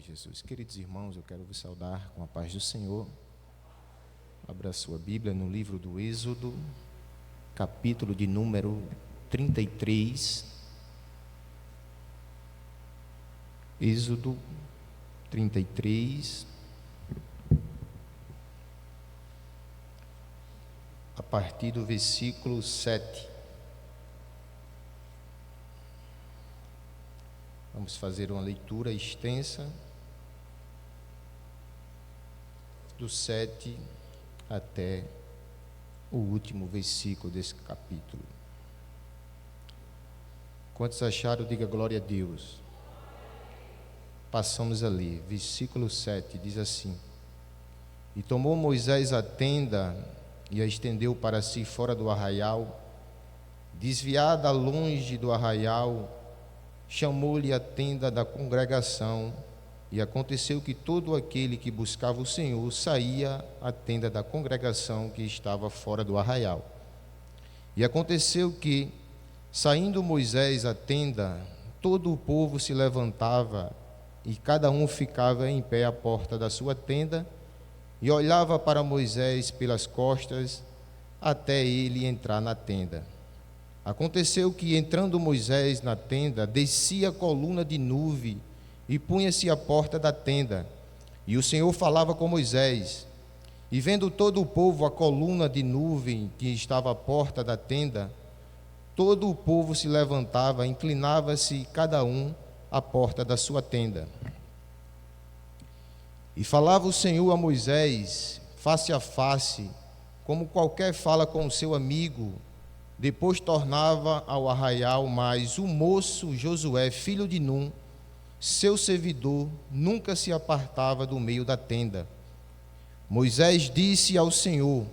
Glória a Jesus. Queridos irmãos, eu quero vos saudar com a paz do Senhor. Abra a sua Bíblia no livro do Êxodo, capítulo de número 33. Êxodo 33, a partir do versículo 7. Vamos fazer uma leitura extensa do 7 até o último versículo desse capítulo. Quantos acharam, diga glória a Deus. Passamos a ler, versículo 7, diz assim: E tomou Moisés a tenda e a estendeu para si fora do arraial, desviada longe do arraial, chamou-lhe a tenda da congregação, e aconteceu que todo aquele que buscava o Senhor saía à tenda da congregação que estava fora do arraial. E aconteceu que, saindo Moisés à tenda, todo o povo se levantava, e cada um ficava em pé à porta da sua tenda, e olhava para Moisés pelas costas, até ele entrar na tenda. Aconteceu que, entrando Moisés na tenda, descia a coluna de nuvem e punha-se à porta da tenda. E o Senhor falava com Moisés. E vendo todo o povo a coluna de nuvem que estava à porta da tenda, todo o povo se levantava, inclinava-se cada um à porta da sua tenda. E falava o Senhor a Moisés, face a face, como qualquer fala com o seu amigo. Depois tornava ao arraial, mas o moço Josué, filho de Num, seu servidor, nunca se apartava do meio da tenda. Moisés disse ao Senhor: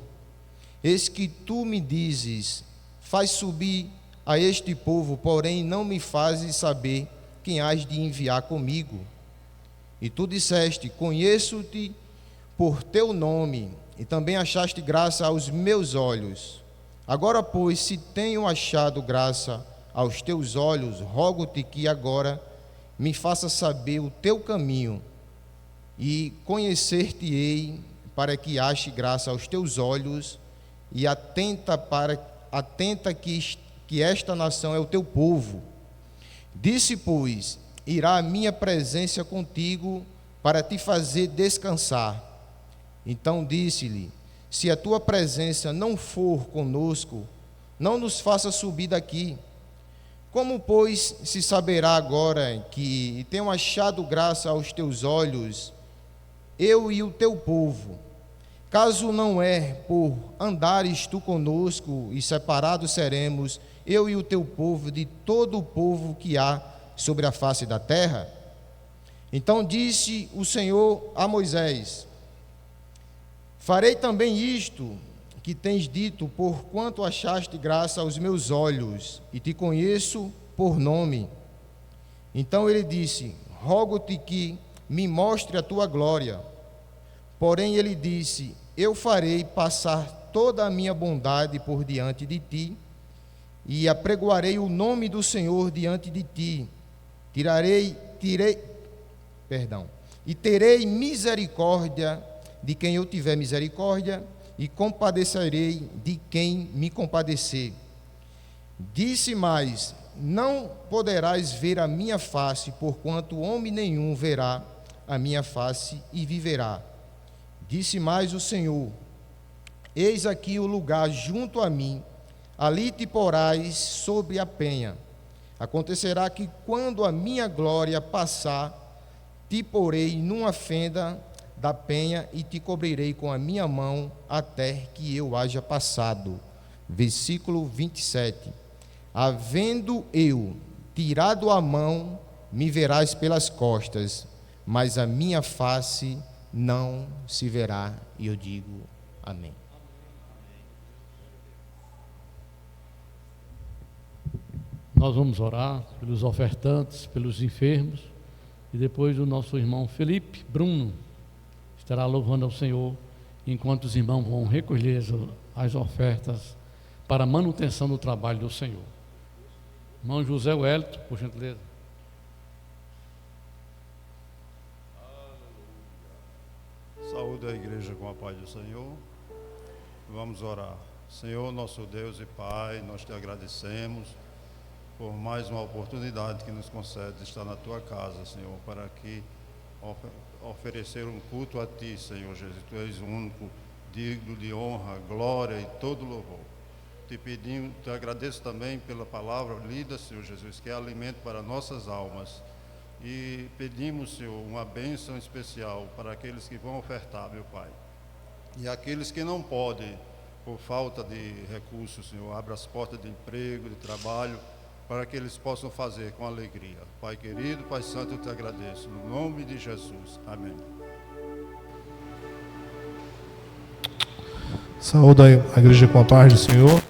Eis que tu me dizes, faz subir a este povo, porém não me fazes saber quem hás de enviar comigo. E tu disseste: Conheço-te por teu nome, e também achaste graça aos meus olhos. Agora, pois, se tenho achado graça aos teus olhos, rogo-te que agora me faça saber o teu caminho, e conhecer-te-ei, para que ache graça aos teus olhos, e atenta que esta nação é o teu povo. Disse, pois, irá a minha presença contigo, para te fazer descansar. Então disse-lhe: Se a tua presença não for conosco, não nos faça subir daqui. Como, pois, se saberá agora que tenho achado graça aos teus olhos, eu e o teu povo? Caso não é por andares tu conosco, e separados seremos, eu e o teu povo, de todo o povo que há sobre a face da terra? Então disse o Senhor a Moisés: Farei também isto que tens dito, porquanto achaste graça aos meus olhos, e te conheço por nome. Então ele disse: Rogo-te que me mostre a tua glória. Porém ele disse: Eu farei passar toda a minha bondade por diante de ti, e apregoarei o nome do Senhor diante de ti. Terei misericórdia de quem eu tiver misericórdia, e compadecerei de quem me compadecer. Disse mais: Não poderás ver a minha face, porquanto homem nenhum verá a minha face e viverá. Disse mais o Senhor: Eis aqui o lugar junto a mim, ali te porás sobre a penha. Acontecerá que, quando a minha glória passar, te porei numa fenda da penha e te cobrirei com a minha mão até que eu haja passado. Versículo 27. Havendo eu tirado a mão, me verás pelas costas, mas a minha face não se verá. E eu digo amém. Nós vamos orar pelos ofertantes, pelos enfermos, e depois o nosso irmão Felipe Bruno estará louvando ao Senhor, enquanto os irmãos vão recolher as ofertas para a manutenção do trabalho do Senhor. Irmão José Wellington, por gentileza. Saúde a igreja com a paz do Senhor. Vamos orar. Senhor, nosso Deus e Pai, nós te agradecemos por mais uma oportunidade que nos concede estar na tua casa, Senhor, para aqui oferecer um culto a ti, Senhor Jesus. Tu és o único digno de honra, glória e todo louvor. Te agradeço também pela palavra lida, Senhor Jesus, que é alimento para nossas almas. E pedimos, Senhor, uma bênção especial para aqueles que vão ofertar, meu Pai. E aqueles que não podem, por falta de recursos, Senhor, abra as portas de emprego, de trabalho, para que eles possam fazer com alegria. Pai querido, Pai santo, eu te agradeço. No nome de Jesus. Amém. Saúde a igreja com a paz do Senhor.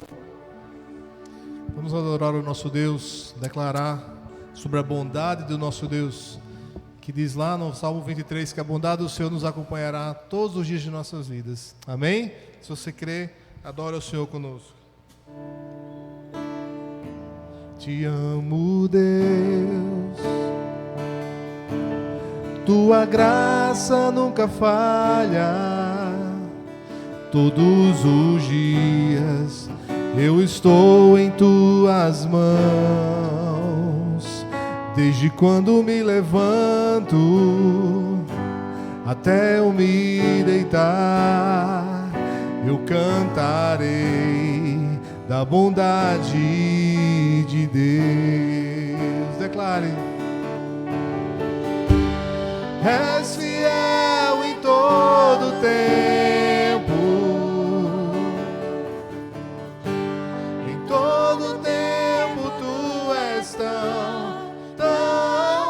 Vamos adorar o nosso Deus, declarar sobre a bondade do nosso Deus, que diz lá no Salmo 23 que a bondade do Senhor nos acompanhará todos os dias de nossas vidas. Amém? Se você crê, adore o Senhor conosco. Te amo, Deus, tua graça nunca falha, todos os dias eu estou em tuas mãos, desde quando me levanto até eu me deitar, eu cantarei da bondade de Deus. Declare: és fiel em todo tempo, em todo tempo tu és tão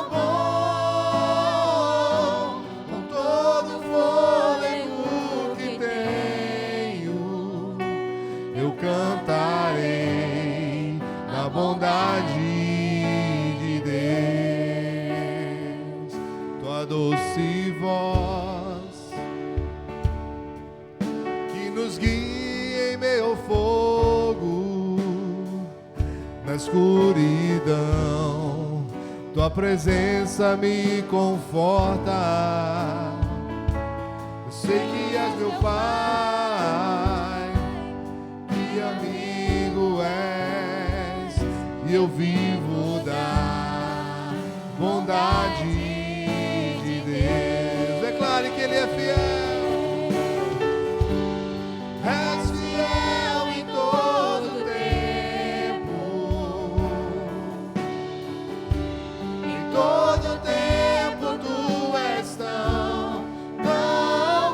bom, com todo fôlego que tenho, eu cantarei da bondade de Deus. Tua doce voz que nos guia em meio ao fogo, na escuridão, tua presença me conforta. Eu sei que és meu Pai, que amigo és, e eu vivo da bondade de Deus. Declare que Ele é fiel. És fiel em todo tempo, em todo tempo tu és tão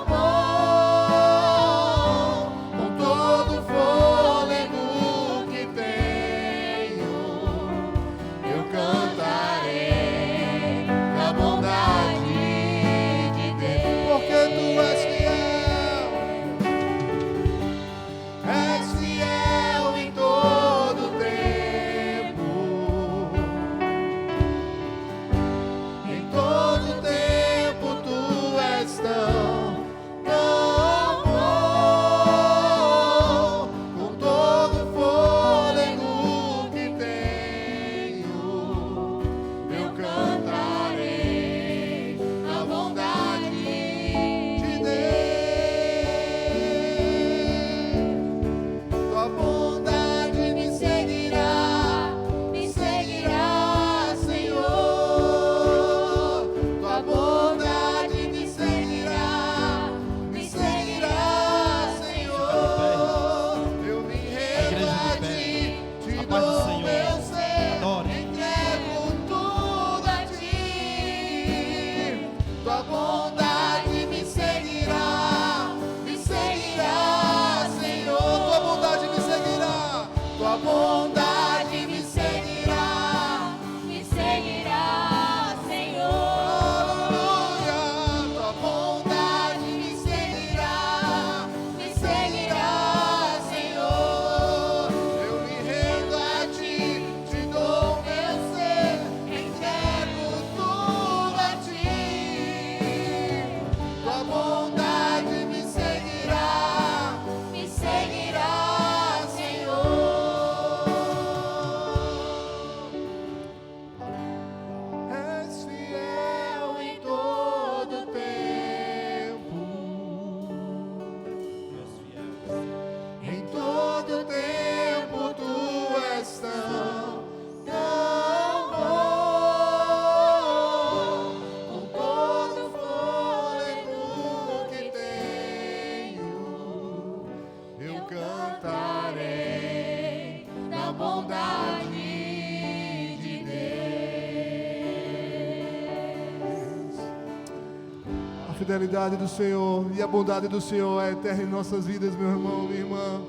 bom, com todo fôlego que tenho, bondade de Deus. A fidelidade do Senhor e a bondade do Senhor é eterna em nossas vidas, meu irmão, minha irmã.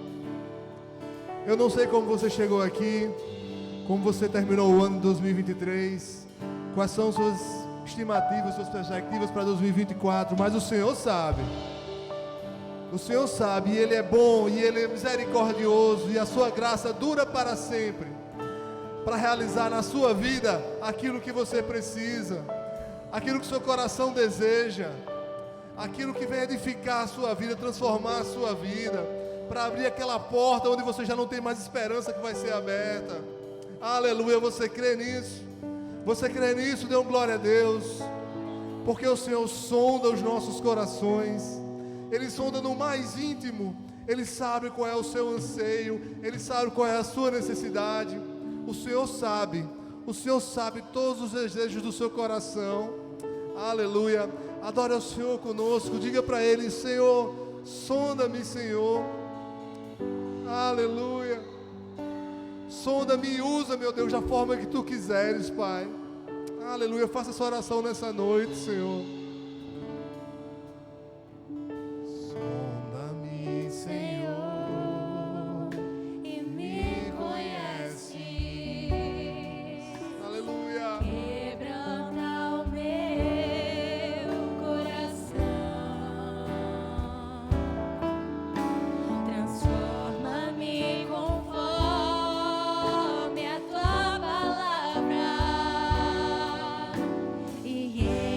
Eu não sei como você chegou aqui, como você terminou o ano de 2023, quais são suas estimativas, suas perspectivas para 2024, mas o Senhor sabe. O Senhor sabe, e Ele é bom, e Ele é misericordioso, e a sua graça dura para sempre, para realizar na sua vida aquilo que você precisa, aquilo que seu coração deseja, aquilo que vem edificar a sua vida, transformar a sua vida, para abrir aquela porta onde você já não tem mais esperança que vai ser aberta. Aleluia, você crê nisso? Você crê nisso? Dê glória a Deus, porque o Senhor sonda os nossos corações, Ele sonda no mais íntimo, Ele sabe qual é o seu anseio, Ele sabe qual é a sua necessidade. O Senhor sabe todos os desejos do seu coração. Aleluia, adore ao Senhor conosco, diga para Ele: Senhor, sonda-me, Senhor. Aleluia, sonda-me e usa, meu Deus, da forma que Tu quiseres, Pai. Aleluia, faça essa oração nessa noite, Senhor. Sonda-me, Senhor, e me conheces. aleluia. Quebranta o meu coração, transforma-me conforme a Tua palavra e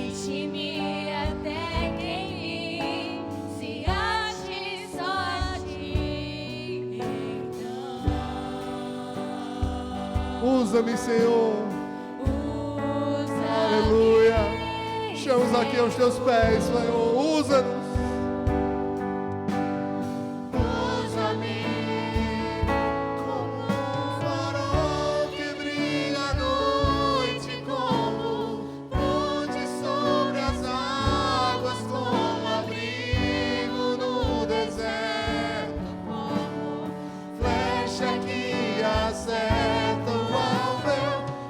enche-me até que em mim se ache só a Ti. Então Usa-me, Senhor. usa-me, Aleluia. Estamos aqui aos Teus pés, Senhor. Usa-nos. usa-me Como um farol que brilha à noite, como ponte sobre as águas, como abrigo no deserto, como flecha que acerta o alvo.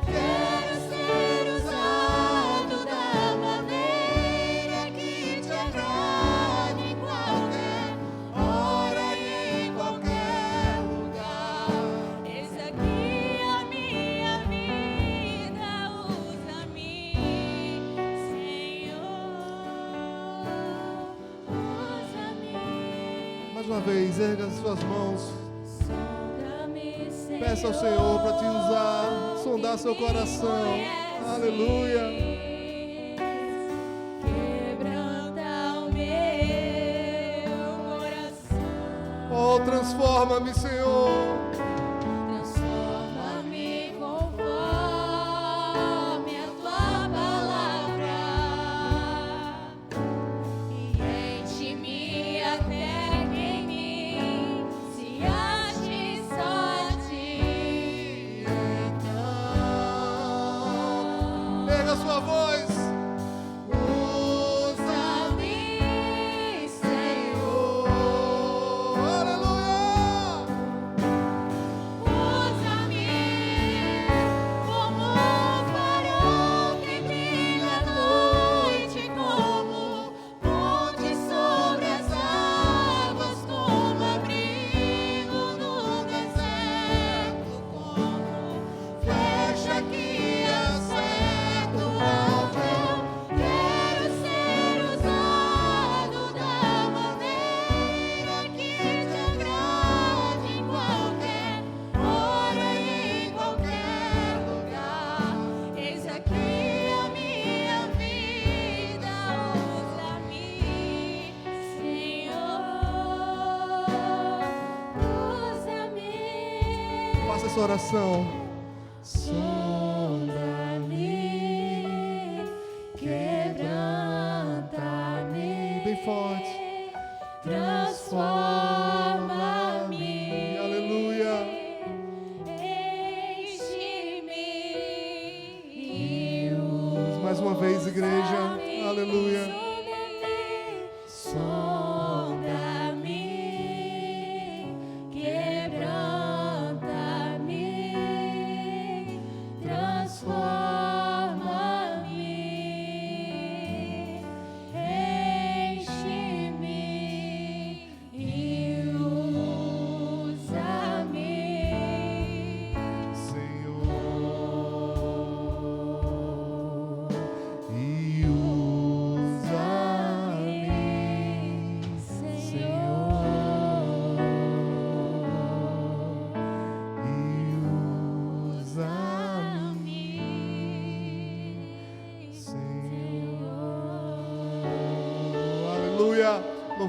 quero ser usado da maneira que Te agrade em qualquer Hora e em qualquer lugar. Eis aqui a minha vida, usa-me, Senhor, usa-me. Mais uma vez, erga as suas mãos. Sonda-me, Senhor, Peça ao Senhor para te usar, sondar seu coração. Aleluia. Quebranta o meu coração, Oh, transforma-me, Senhor. transforma-me conforme a Tua palavra e enche-me até que em mim se ache só a Ti. Então Erga a sua voz. usa-me, Senhor, Aleluia. usa-me como um farol que brilha à noite, como ponte sobre as águas, como abrigo no deserto, como flecha que acerta o alvo. Eu quero ser usado da maneira que Te agrade em qualquer hora e em qualquer lugar. Eis aqui a minha vida, usa-me, Senhor, usa-me. Faça essa oração. Sonda-me, quebranta-me, Bem forte. transforma-me, Aleluia. enche-me e Mais uma vez, igreja. usa-me. Aleluia. Sonda-me, quebranta-me,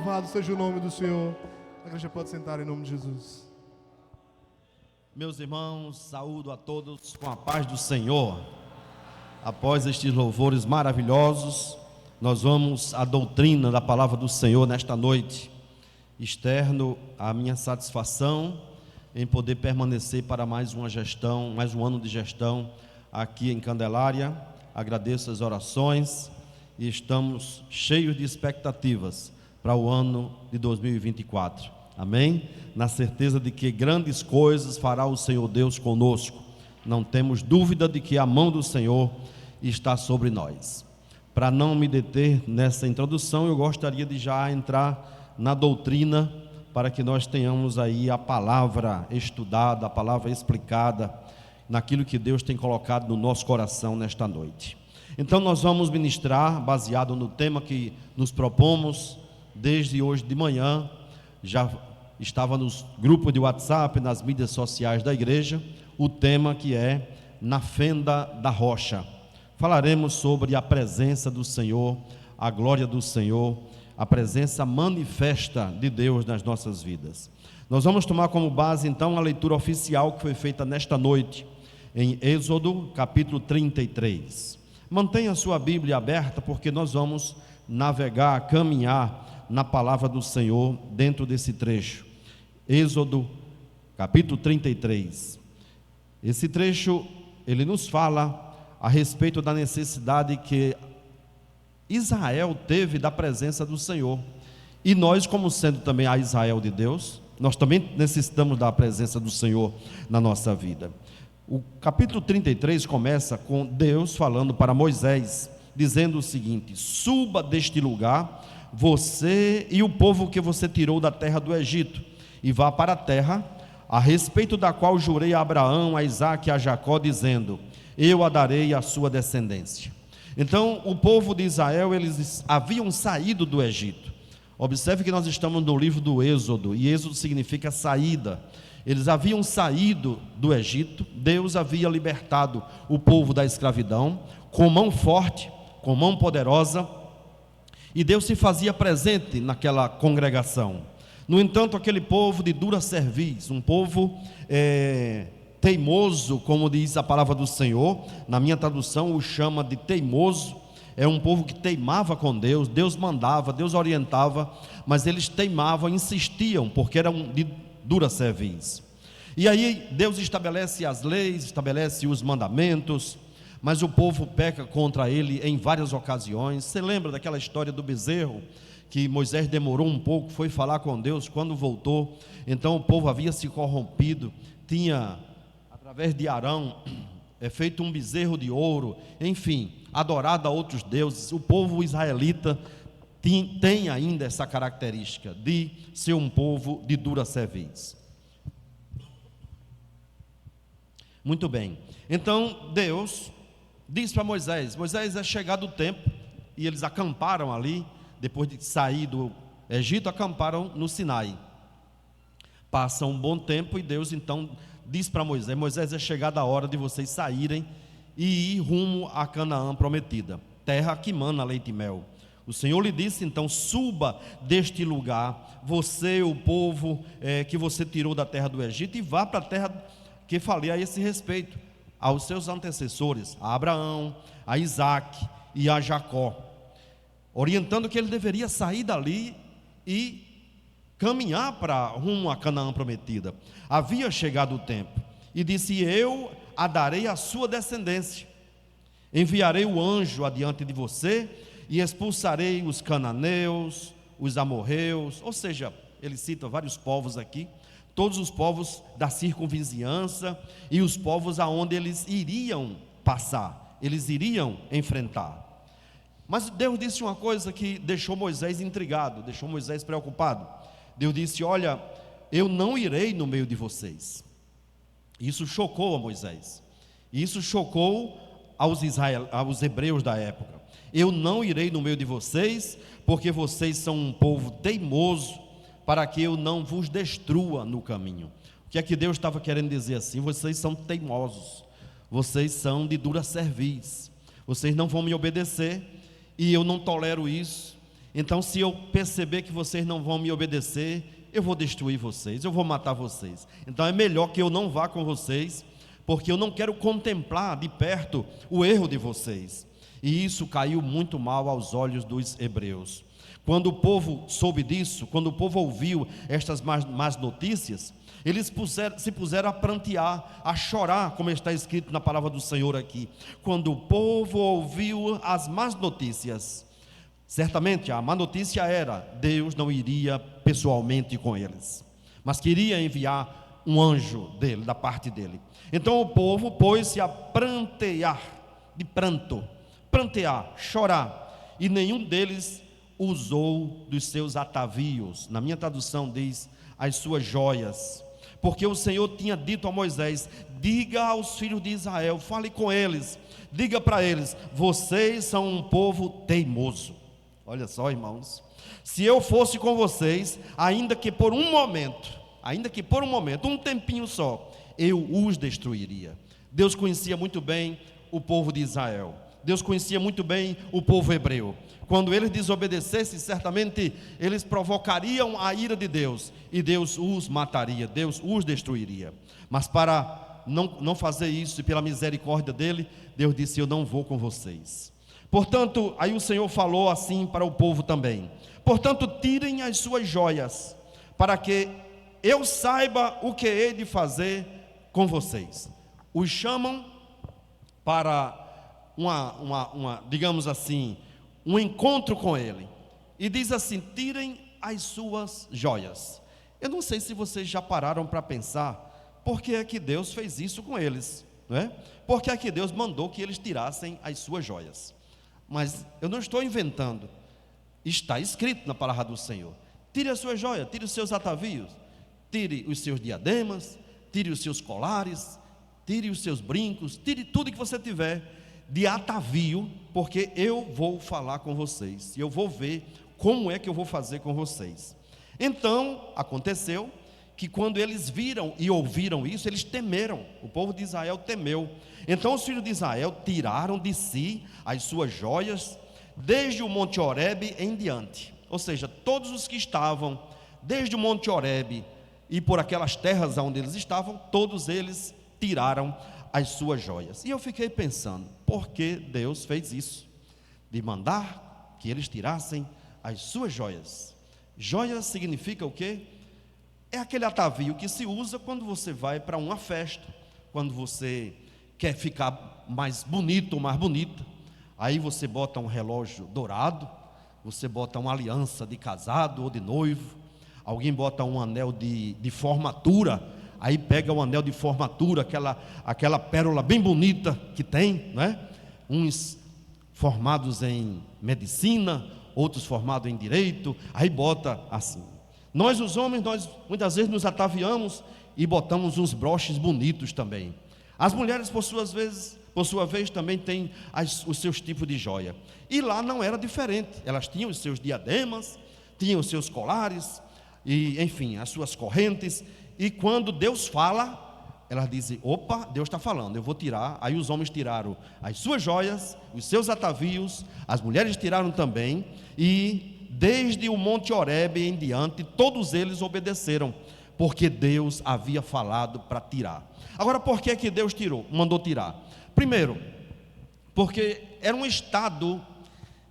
Louvado seja o nome do Senhor. A igreja pode sentar em nome de Jesus. Meus irmãos, saúdo a todos com a paz do Senhor. Após estes louvores maravilhosos, nós vamos à doutrina da palavra do Senhor nesta noite. Externo a minha satisfação em poder permanecer para mais uma gestão, mais um ano de gestão aqui em Candelária. Agradeço as orações e estamos cheios de expectativas para o ano de 2024. Amém? Na certeza de que grandes coisas fará o Senhor Deus conosco. Não temos dúvida de que a mão do Senhor está sobre nós. Para não me deter nessa introdução, eu gostaria de já entrar na doutrina, para que nós tenhamos aí a palavra estudada, a palavra explicada, naquilo que Deus tem colocado no nosso coração nesta noite. Então nós vamos ministrar, baseado no tema que nos propomos, desde hoje de manhã, já estava nos grupos de WhatsApp, nas mídias sociais da igreja, o tema que é Na Fenda da Rocha. Falaremos sobre a presença do Senhor, a glória do Senhor, a presença manifesta de Deus nas nossas vidas. Nós vamos tomar como base então a leitura oficial que foi feita nesta noite, em Êxodo capítulo 33. Mantenha a sua Bíblia aberta, porque nós vamos navegar, caminhar na palavra do Senhor dentro desse trecho. Êxodo capítulo 33. Esse trecho, ele nos fala a respeito da necessidade que Israel teve da presença do Senhor. E nós, como sendo também a Israel de Deus, nós também necessitamos da presença do Senhor na nossa vida. O capítulo 33 começa com Deus falando para Moisés, dizendo o seguinte: suba deste lugar, você e o povo que você tirou da terra do Egito, e vá para a terra, a respeito da qual jurei a Abraão, a Isaque e a Jacó, dizendo: eu a darei à sua descendência. Então, o povo de Israel, eles haviam saído do Egito. Observe que nós estamos no livro do Êxodo, e Êxodo significa saída. Eles haviam saído do Egito, Deus havia libertado o povo da escravidão, com mão forte, com mão poderosa, e Deus se fazia presente naquela congregação. No entanto, aquele povo de dura cerviz, um povo teimoso, como diz a palavra do Senhor, na minha tradução o chama de teimoso, é um povo que teimava com Deus, Deus mandava, Deus orientava, mas eles teimavam, insistiam, porque eram de dura cerviz. E aí Deus estabelece as leis, estabelece os mandamentos, mas o povo peca contra ele em várias ocasiões. Você lembra daquela história do bezerro, que Moisés demorou um pouco, foi falar com Deus, quando voltou, então o povo havia se corrompido, tinha, através de Arão, feito um bezerro de ouro, enfim, adorado a outros deuses. O povo israelita tem ainda essa característica de ser um povo de dura cerviz. Muito bem, então Deus diz para Moisés: Moisés, é chegado o tempo, e eles acamparam ali. Depois de sair do Egito, acamparam no Sinai. Passa um bom tempo e Deus então diz para Moisés: Moisés, é chegada a hora de vocês saírem e ir rumo a Canaã prometida, terra que mana leite e mel. O Senhor lhe disse então: suba deste lugar, você, o povo que você tirou da terra do Egito, e vá para a terra que falei a esse respeito, aos seus antecessores, a Abraão, a Isaque e a Jacó, orientando que ele deveria sair dali e caminhar para rumo a Canaã prometida. Havia chegado o tempo, e disse: eu a darei à sua descendência, enviarei o anjo adiante de você, e expulsarei os cananeus, os amorreus, ou seja, ele cita vários povos aqui, todos os povos da circunvizinhança, e os povos aonde eles iriam passar, eles iriam enfrentar. Mas Deus disse uma coisa que deixou Moisés intrigado, deixou Moisés preocupado. Deus disse: olha, eu não irei no meio de vocês. Isso chocou a Moisés, isso chocou aos hebreus da época. Eu não irei no meio de vocês, porque vocês são um povo teimoso, para que eu não vos destrua no caminho. O que é que Deus estava querendo dizer assim? Vocês são teimosos, vocês são de dura cerviz, vocês não vão me obedecer, e eu não tolero isso. Então, se eu perceber que vocês não vão me obedecer, eu vou destruir vocês, eu vou matar vocês. Então é melhor que eu não vá com vocês, porque eu não quero contemplar de perto o erro de vocês. E isso caiu muito mal aos olhos dos hebreus. Quando o povo soube disso, quando o povo ouviu estas más notícias, eles se puseram a prantear, a chorar, como está escrito na palavra do Senhor aqui. Quando o povo ouviu as más notícias, certamente a má notícia era: Deus não iria pessoalmente com eles, mas queria enviar um anjo dele, da parte dele. Então o povo pôs-se a prantear, de pranto, prantear, chorar, e nenhum deles usou dos seus atavios. Na minha tradução diz: as suas joias, porque o Senhor tinha dito a Moisés: diga aos filhos de Israel, fale com eles, diga para eles: vocês são um povo teimoso. Olha só, irmãos, se eu fosse com vocês, ainda que por um momento, um tempinho só, eu os destruiria. Deus conhecia muito bem o povo de Israel, Deus conhecia muito bem o povo hebreu. Quando eles desobedecessem, certamente eles provocariam a ira de Deus, e Deus os mataria, Deus os destruiria. Mas para não fazer isso, e pela misericórdia dele, Deus disse: eu não vou com vocês. Portanto, aí o Senhor falou assim para o povo também: portanto, tirem as suas joias, para que eu saiba o que hei de fazer com vocês. Os chamam para digamos assim, um encontro com ele, e diz assim: tirem as suas joias. Eu não sei se vocês já pararam para pensar por que é que Deus fez isso com eles, não é? Por que é que Deus mandou que eles tirassem as suas joias? Mas eu não estou inventando, está escrito na palavra do Senhor: tire a sua joia, tire os seus atavios, tire os seus diademas, tire os seus colares, tire os seus brincos, tire tudo que você tiver de atavio, porque eu vou falar com vocês, e eu vou ver como é que eu vou fazer com vocês. Então aconteceu que quando eles viram e ouviram isso, eles temeram, o povo de Israel temeu. Então os filhos de Israel tiraram de si as suas joias, desde o Monte Horebe em diante. Ou seja, todos os que estavam desde o Monte Horebe e por aquelas terras onde eles estavam, todos eles tiraram as suas joias. E eu fiquei pensando, por que Deus fez isso? De mandar que eles tirassem as suas joias. Joias significa o quê? É aquele atavio que se usa quando você vai para uma festa, quando você quer ficar mais bonito ou mais bonita. Aí você bota um relógio dourado, você bota uma aliança de casado ou de noivo, alguém bota um anel de formatura, aí pega o anel de formatura, aquela pérola bem bonita que tem, não é? Uns formados em medicina, outros formados em direito, aí bota assim. Nós os homens, nós muitas vezes nos ataviamos e botamos uns broches bonitos também. As mulheres, por sua vez, também têm os seus tipos de joia. E lá não era diferente. Elas tinham os seus diademas, tinham os seus colares, e enfim, as suas correntes. E quando Deus fala, elas dizem: opa, Deus está falando, eu vou tirar. Aí os homens tiraram as suas joias, os seus atavios, as mulheres tiraram também. E desde o Monte Horebe em diante, todos eles obedeceram, porque Deus havia falado para tirar. Agora, por que que Deus mandou tirar? Primeiro, porque era um estado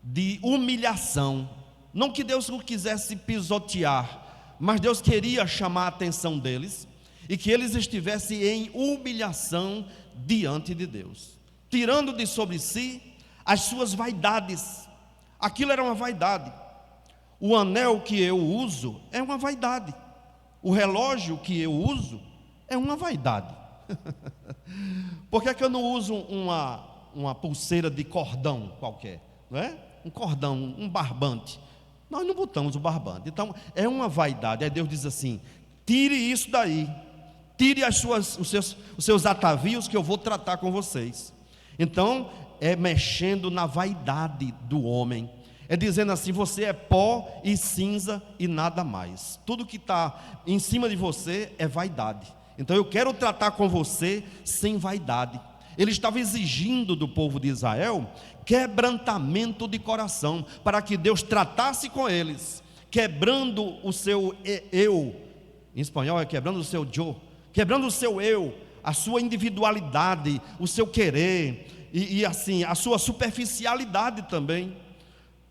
de humilhação. Não que Deus não quisesse pisotear, mas Deus queria chamar a atenção deles e que eles estivessem em humilhação diante de Deus, tirando de sobre si as suas vaidades. Aquilo era uma vaidade. O anel que eu uso é uma vaidade. O relógio que eu uso é uma vaidade. Por que é que eu não uso uma pulseira de cordão qualquer? Não é? Um cordão, um barbante. Nós não botamos o barbante. Então é uma vaidade. Aí Deus diz assim: tire isso daí, tire os seus atavios, que eu vou tratar com vocês. Então é mexendo na vaidade do homem. É dizendo assim: você é pó e cinza e nada mais. Tudo que está em cima de você é vaidade. Então eu quero tratar com você sem vaidade. Ele estava exigindo do povo de Israel quebrantamento de coração, para que Deus tratasse com eles, quebrando o seu eu, em espanhol é quebrando o seu yo, quebrando o seu eu, a sua individualidade, o seu querer, e assim, a sua superficialidade também.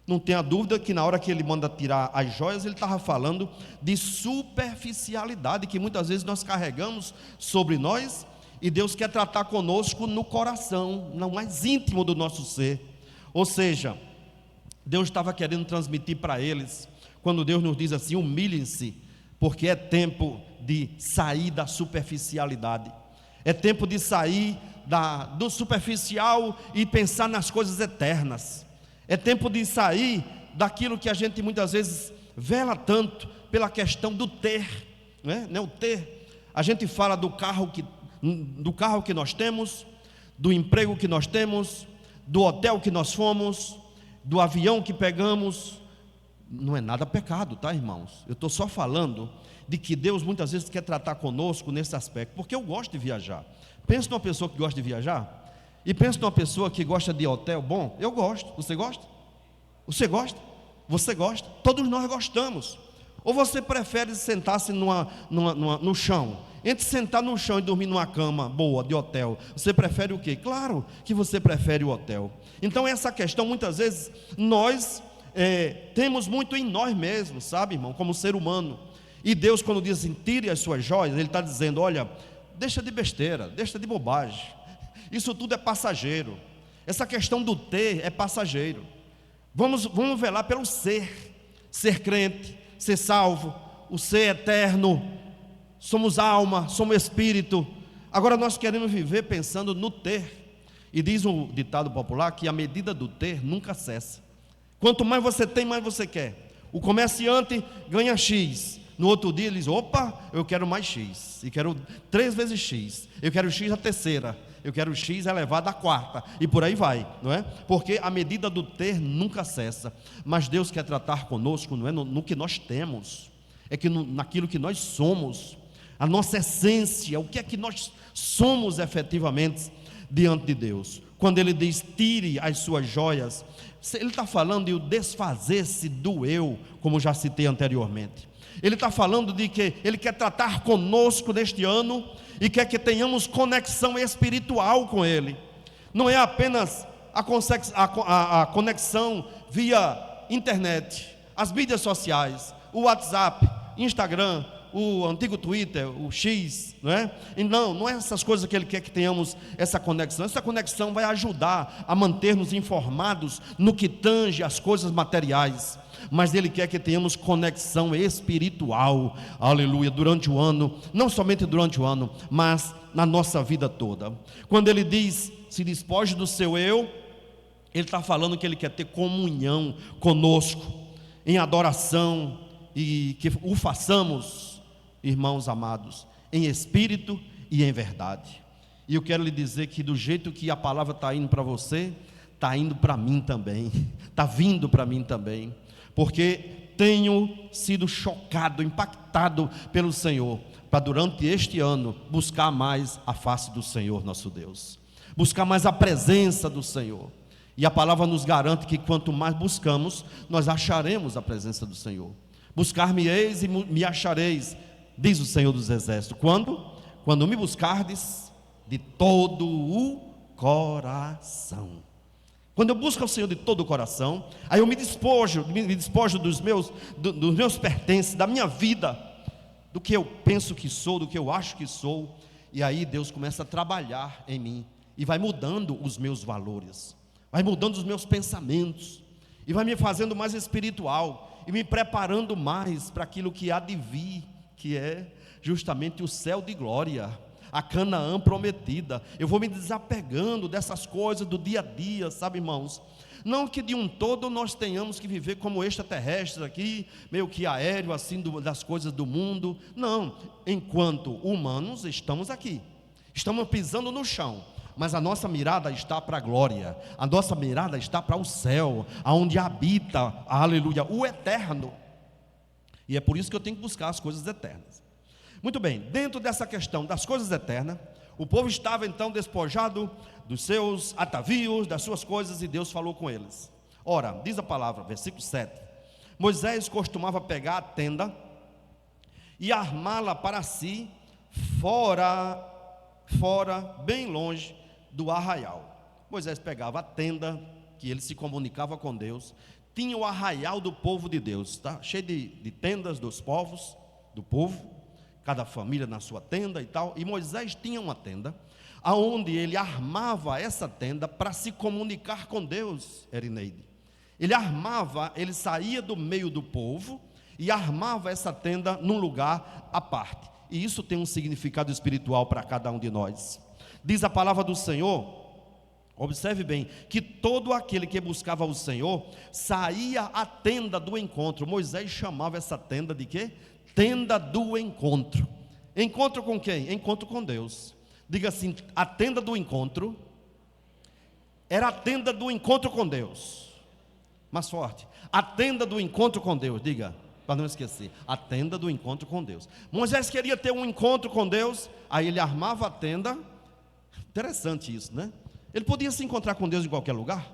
Não tenha dúvida que na hora que ele manda tirar as joias, ele estava falando de superficialidade, que muitas vezes nós carregamos sobre nós, e Deus quer tratar conosco no coração, no mais íntimo do nosso ser. Ou seja, Deus estava querendo transmitir para eles, quando Deus nos diz assim: humilhem-se, porque é tempo de sair da superficialidade, é tempo de sair do superficial e pensar nas coisas eternas, é tempo de sair daquilo que a gente muitas vezes vela tanto pela questão do ter, né? O ter, a gente fala do carro que nós temos, do emprego que nós temos, do hotel que nós fomos, do avião que pegamos. Não é nada pecado, tá, irmãos? Eu estou só falando de que Deus muitas vezes quer tratar conosco nesse aspecto, porque eu gosto de viajar. Pensa numa pessoa que gosta de viajar, e pensa numa pessoa que gosta de hotel bom. Eu gosto. Você gosta? Você gosta? Você gosta? Todos nós gostamos. Ou você prefere sentar-se no chão? Entre sentar no chão e dormir numa cama boa de hotel, você prefere o quê? Claro que você prefere o hotel. Então essa questão, muitas vezes, nós temos muito em nós mesmos, sabe, irmão, como ser humano. E Deus, quando diz assim, tire as suas joias, Ele está dizendo: olha, deixa de besteira, deixa de bobagem, isso tudo é passageiro. Essa questão do ter é passageiro. Vamos velar pelo ser crente, ser salvo, o ser eterno. Somos alma, somos espírito. Agora nós queremos viver pensando no ter. E diz um ditado popular que a medida do ter nunca cessa. Quanto mais você tem, mais você quer. O comerciante ganha X, no outro dia ele diz: opa, eu quero mais X, e quero 3 vezes X, eu quero X a terceira, eu quero X elevado à quarta, e por aí vai, não é? Porque a medida do ter nunca cessa. Mas Deus quer tratar conosco, não é no que nós temos, é que naquilo que nós somos, a nossa essência, o que é que nós somos efetivamente diante de Deus. Quando Ele diz tire as suas joias, Ele está falando de o desfazer-se do eu, como já citei anteriormente. Ele está falando de que Ele quer tratar conosco neste ano e quer que tenhamos conexão espiritual com Ele. Não é apenas a conexão via internet, as mídias sociais, o WhatsApp, Instagram, o antigo Twitter, o X, não é? E não é essas coisas que Ele quer que tenhamos essa conexão. Essa conexão vai ajudar a manter-nos informados no que tange as coisas materiais, mas Ele quer que tenhamos conexão espiritual, aleluia, durante o ano, não somente durante o ano, mas na nossa vida toda. Quando Ele diz, se despoje do seu eu, Ele está falando que Ele quer ter comunhão conosco, em adoração, e que o façamos, irmãos amados, em espírito e em verdade. E eu quero lhe dizer que do jeito que a palavra está indo para você, está indo para mim também, está vindo para mim também, porque tenho sido chocado, impactado pelo Senhor, para durante este ano buscar mais a face do Senhor nosso Deus, buscar mais a presença do Senhor. E a palavra nos garante que quanto mais buscamos, nós acharemos a presença do Senhor. Buscar-me-eis e me achareis, diz o Senhor dos Exércitos. Quando me buscardes de todo o coração. Quando eu busco ao Senhor de todo o coração, aí eu me despojo dos meus pertences, da minha vida, do que eu penso que sou, do que eu acho que sou. E aí Deus começa a trabalhar em mim e vai mudando os meus valores, vai mudando os meus pensamentos e vai me fazendo mais espiritual e me preparando mais para aquilo que há de vir, que é justamente o céu de glória, a Canaã prometida. Eu vou me desapegando dessas coisas do dia a dia, sabe, irmãos? Não que de um todo nós tenhamos que viver como extraterrestres aqui, meio que aéreo assim das coisas do mundo. Não, enquanto humanos estamos aqui, estamos pisando no chão, mas a nossa mirada está para a glória, a nossa mirada está para o céu, aonde habita, aleluia, o eterno. E é por isso que eu tenho que buscar as coisas eternas. Muito bem, dentro dessa questão das coisas eternas, o povo estava então despojado dos seus atavios, das suas coisas, e Deus falou com eles. Ora, diz a palavra, versículo 7, Moisés costumava pegar a tenda e armá-la para si, fora, bem longe do arraial. Moisés pegava a tenda, que ele se comunicava com Deus, tinha o arraial do povo de Deus, tá? Cheio de tendas dos povos, do povo, cada família na sua tenda e tal, e Moisés tinha uma tenda, aonde ele armava essa tenda para se comunicar com Deus, Erineide. Ele saía do meio do povo e armava essa tenda num lugar à parte, e isso tem um significado espiritual para cada um de nós. Diz a palavra do Senhor, observe bem, que todo aquele que buscava o Senhor saía à tenda do encontro. Moisés chamava essa tenda de quê? Tenda do encontro. Encontro com quem? Encontro com Deus. Diga assim, a tenda do encontro era a tenda do encontro com Deus. Mais forte, a tenda do encontro com Deus, diga, para não esquecer, a tenda do encontro com Deus. Moisés queria ter um encontro com Deus, aí ele armava a tenda. Interessante isso, né? Ele podia se encontrar com Deus em qualquer lugar.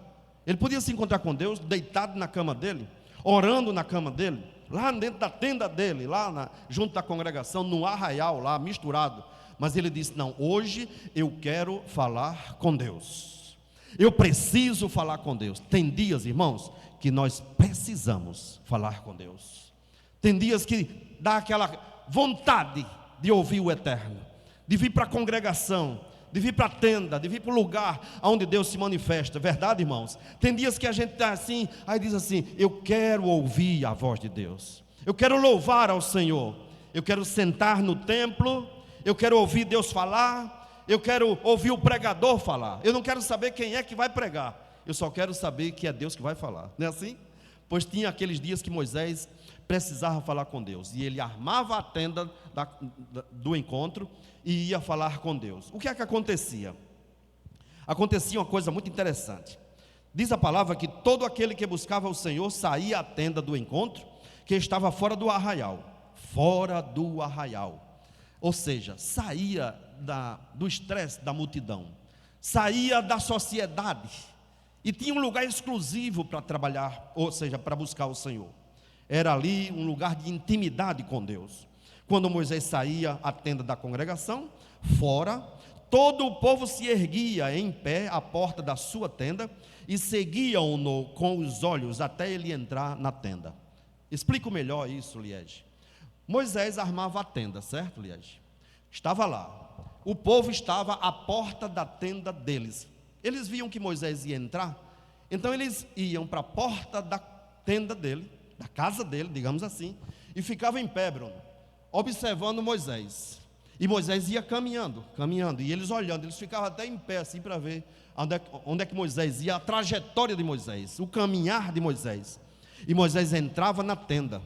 Ele podia se encontrar com Deus deitado na cama dele, orando na cama dele, lá dentro da tenda dele, junto da congregação, no arraial lá, misturado. Mas ele disse, não, hoje eu quero falar com Deus. Eu preciso falar com Deus. Tem dias, irmãos, que nós precisamos falar com Deus. Tem dias que dá aquela vontade de ouvir o Eterno, de vir para a congregação, de vir para a tenda, de vir para o lugar onde Deus se manifesta. Verdade, irmãos? Tem dias que a gente está assim, aí diz assim, eu quero ouvir a voz de Deus, eu quero louvar ao Senhor, eu quero sentar no templo, eu quero ouvir Deus falar, eu quero ouvir o pregador falar, eu não quero saber quem é que vai pregar, eu só quero saber que é Deus que vai falar. Não é assim? Pois tinha aqueles dias que Moisés precisava falar com Deus, e ele armava a tenda do encontro e ia falar com Deus. O que é que acontecia? Acontecia uma coisa muito interessante. Diz a palavra que todo aquele que buscava o Senhor saía à tenda do encontro, que estava fora do arraial. Fora do arraial. Ou seja, saía do estresse da multidão, saía da sociedade, e tinha um lugar exclusivo para trabalhar, ou seja, para buscar o Senhor. Era ali um lugar de intimidade com Deus. Quando Moisés saía à tenda da congregação, fora, todo o povo se erguia em pé à porta da sua tenda e seguiam-no com os olhos até ele entrar na tenda. Explico melhor isso, Liege. Moisés armava a tenda, certo, Liege? Estava lá. O povo estava à porta da tenda deles. Eles viam que Moisés ia entrar, então eles iam para a porta da tenda dele, da casa dele, digamos assim, e ficavam em pé, Bruno, observando Moisés. E Moisés ia caminhando, e eles olhando, eles ficavam até em pé assim para ver onde é que Moisés ia, a trajetória de Moisés, o caminhar de Moisés. E Moisés entrava na tenda.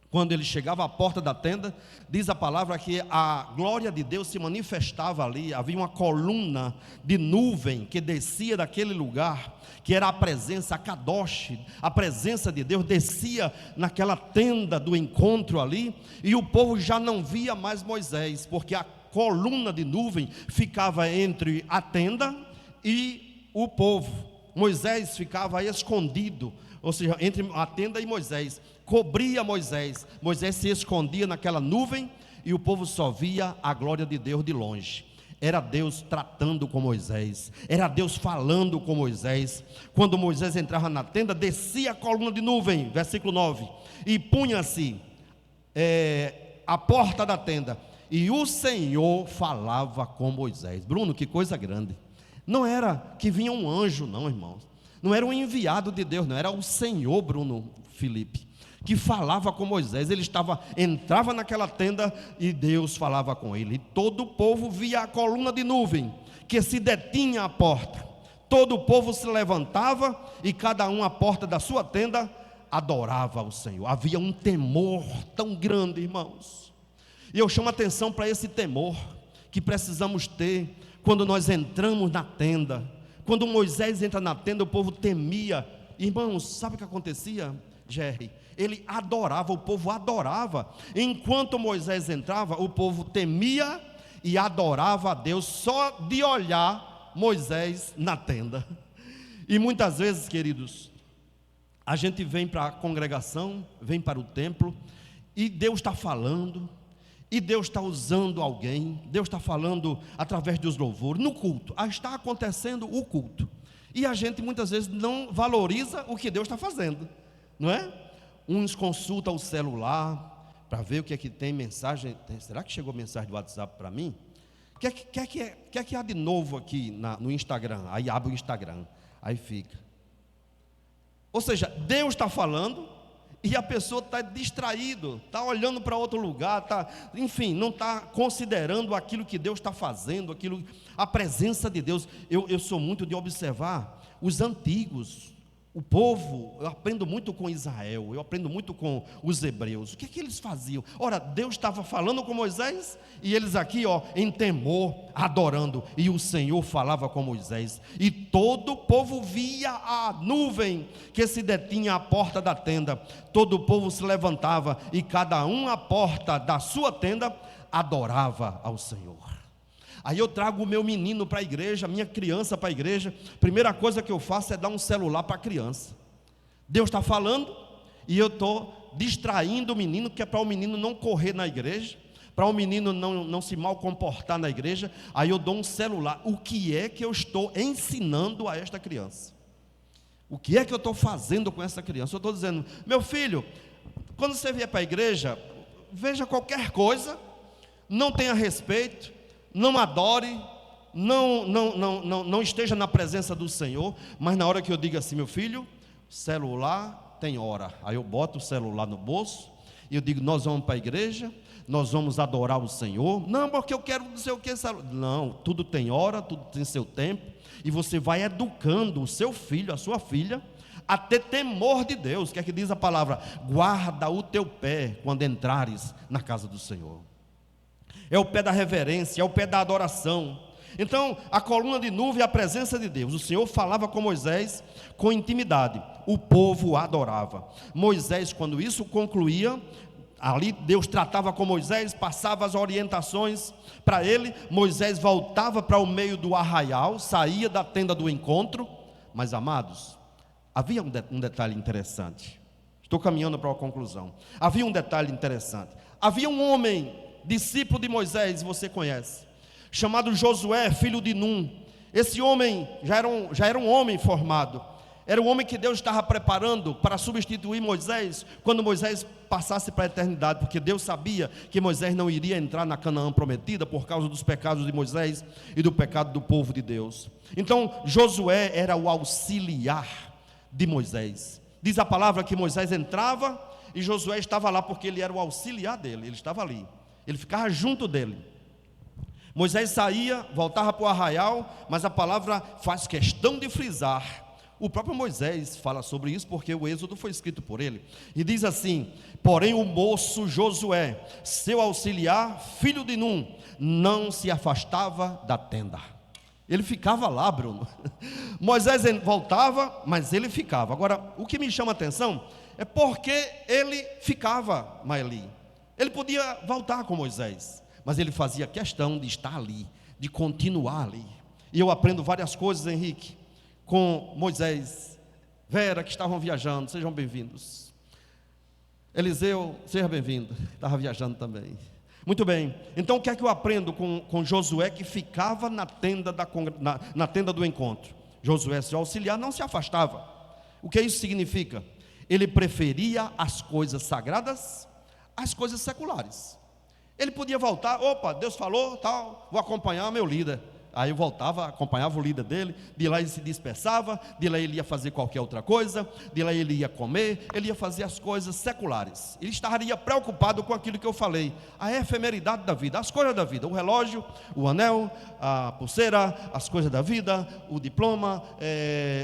Quando ele chegava à porta da tenda, diz a palavra que a glória de Deus se manifestava ali. Havia uma coluna de nuvem que descia daquele lugar, que era a presença, a Kadosh, a presença de Deus descia naquela tenda do encontro ali, e o povo já não via mais Moisés, porque a coluna de nuvem ficava entre a tenda e o povo. Moisés ficava escondido, ou seja, entre a tenda e Moisés, cobria Moisés. Moisés se escondia naquela nuvem e o povo só via a glória de Deus de longe. Era Deus tratando com Moisés, era Deus falando com Moisés. Quando Moisés entrava na tenda, descia a coluna de nuvem, versículo 9, e punha-se a porta da tenda, e o Senhor falava com Moisés. Bruno, que coisa grande. Não era que vinha um anjo, não, irmãos. Não era um enviado de Deus, não. Era o Senhor, Bruno Felipe, que falava com Moisés. Ele entrava naquela tenda e Deus falava com ele. E todo o povo via a coluna de nuvem que se detinha à porta. Todo o povo se levantava e cada um à porta da sua tenda adorava o Senhor. Havia um temor tão grande, irmãos. E eu chamo a atenção para esse temor que precisamos ter quando nós entramos na tenda. Quando Moisés entra na tenda, o povo temia. Irmãos, sabe o que acontecia, Jerry? Ele adorava, o povo adorava. Enquanto Moisés entrava, o povo temia e adorava a Deus só de olhar Moisés na tenda. E muitas vezes, queridos, a gente vem para a congregação, vem para o templo, e Deus está falando, e Deus está usando alguém, Deus está falando através dos louvores, no culto, está acontecendo o culto, e a gente muitas vezes não valoriza o que Deus está fazendo, não é? Uns consultam o celular para ver o que é que tem mensagem. Será que chegou mensagem do WhatsApp para mim? O que é que há de novo aqui no Instagram? Aí abre o Instagram, aí fica. Ou seja, Deus está falando e a pessoa está distraído, está olhando para outro lugar, enfim, não está considerando aquilo que Deus está fazendo, a presença de Deus. Eu sou muito de observar os antigos. O povo, eu aprendo muito com Israel, eu aprendo muito com os hebreus. O que é que eles faziam? Ora, Deus estava falando com Moisés, e eles aqui, em temor, adorando, e o Senhor falava com Moisés, e todo o povo via a nuvem que se detinha à porta da tenda. Todo o povo se levantava, e cada um à porta da sua tenda adorava ao Senhor. Aí eu trago o meu menino para a igreja, minha criança para a igreja. Primeira coisa que eu faço é dar um celular para a criança. Deus está falando e eu estou distraindo o menino, que é para o menino não correr na igreja, para o menino não se mal comportar na igreja. Aí eu dou um celular. O que é que eu estou ensinando a esta criança? O que é que eu estou fazendo com essa criança? Eu estou dizendo: meu filho, quando você vier para a igreja, veja qualquer coisa, não tenha respeito, não adore, não esteja na presença do Senhor, mas na hora que eu digo assim: meu filho, celular tem hora, aí eu boto o celular no bolso e eu digo: nós vamos para a igreja, nós vamos adorar o Senhor. Não, porque eu quero não sei o que. Não, tudo tem hora, tudo tem seu tempo, e você vai educando o seu filho, a sua filha, a ter temor de Deus. O que é que diz a palavra? Guarda o teu pé quando entrares na casa do Senhor. É o pé da reverência, é o pé da adoração. Então, a coluna de nuvem é a presença de Deus. O Senhor falava com Moisés com intimidade, o povo adorava. Moisés, quando isso concluía, ali Deus tratava com Moisés, passava as orientações para ele. Moisés voltava para o meio do arraial, saía da tenda do encontro. Mas, amados, havia um detalhe interessante. Estou caminhando para a conclusão. Havia um detalhe interessante. Havia um homem, discípulo de Moisés, você conhece, chamado Josué, filho de Num. Esse homem já era um homem formado. Era um homem que Deus estava preparando para substituir Moisés quando Moisés passasse para a eternidade, porque Deus sabia que Moisés não iria entrar na Canaã prometida por causa dos pecados de Moisés e do pecado do povo de Deus. Então Josué era o auxiliar de Moisés. Diz a palavra que Moisés entrava e Josué estava lá porque ele era o auxiliar dele, ele estava ali. Ele ficava junto dele. Moisés saía, voltava para o arraial, mas a palavra faz questão de frisar. O próprio Moisés fala sobre isso, porque o Êxodo foi escrito por ele. E diz assim: porém o moço Josué, seu auxiliar, filho de Num, não se afastava da tenda. Ele ficava lá, Bruno. Moisés voltava, mas ele ficava. Agora, o que me chama a atenção é porque ele ficava, Maeli. Ele podia voltar com Moisés, mas ele fazia questão de estar ali, de continuar ali. E eu aprendo várias coisas, Henrique, com Moisés, Vera, que estavam viajando. Sejam bem-vindos. Eliseu, seja bem-vindo, estava viajando também. Muito bem, então o que é que eu aprendo com Josué, que ficava na tenda do encontro? Josué, seu auxiliar, não se afastava. O que isso significa? Ele preferia as coisas sagradas às coisas seculares. Ele podia voltar: opa, Deus falou, tal, vou acompanhar meu líder. Aí eu voltava, acompanhava o líder dele, de lá ele se dispersava, de lá ele ia fazer qualquer outra coisa, de lá ele ia comer, ele ia fazer as coisas seculares. Ele estaria preocupado com aquilo que eu falei, a efemeridade da vida, as coisas da vida, o relógio, o anel, a pulseira, as coisas da vida, o diploma,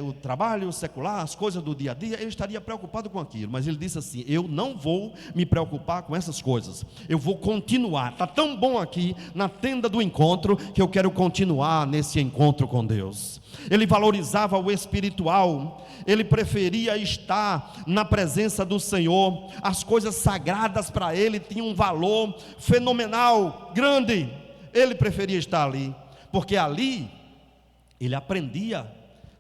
o trabalho secular, as coisas do dia a dia. Ele estaria preocupado com aquilo, mas ele disse assim: eu não vou me preocupar com essas coisas, eu vou continuar. Está tão bom aqui na tenda do encontro que eu quero continuar. continuar nesse encontro com Deus. Ele valorizava o espiritual, ele preferia estar na presença do Senhor. As coisas sagradas para ele tinham um valor fenomenal, grande. Ele preferia estar ali, porque ali ele aprendia.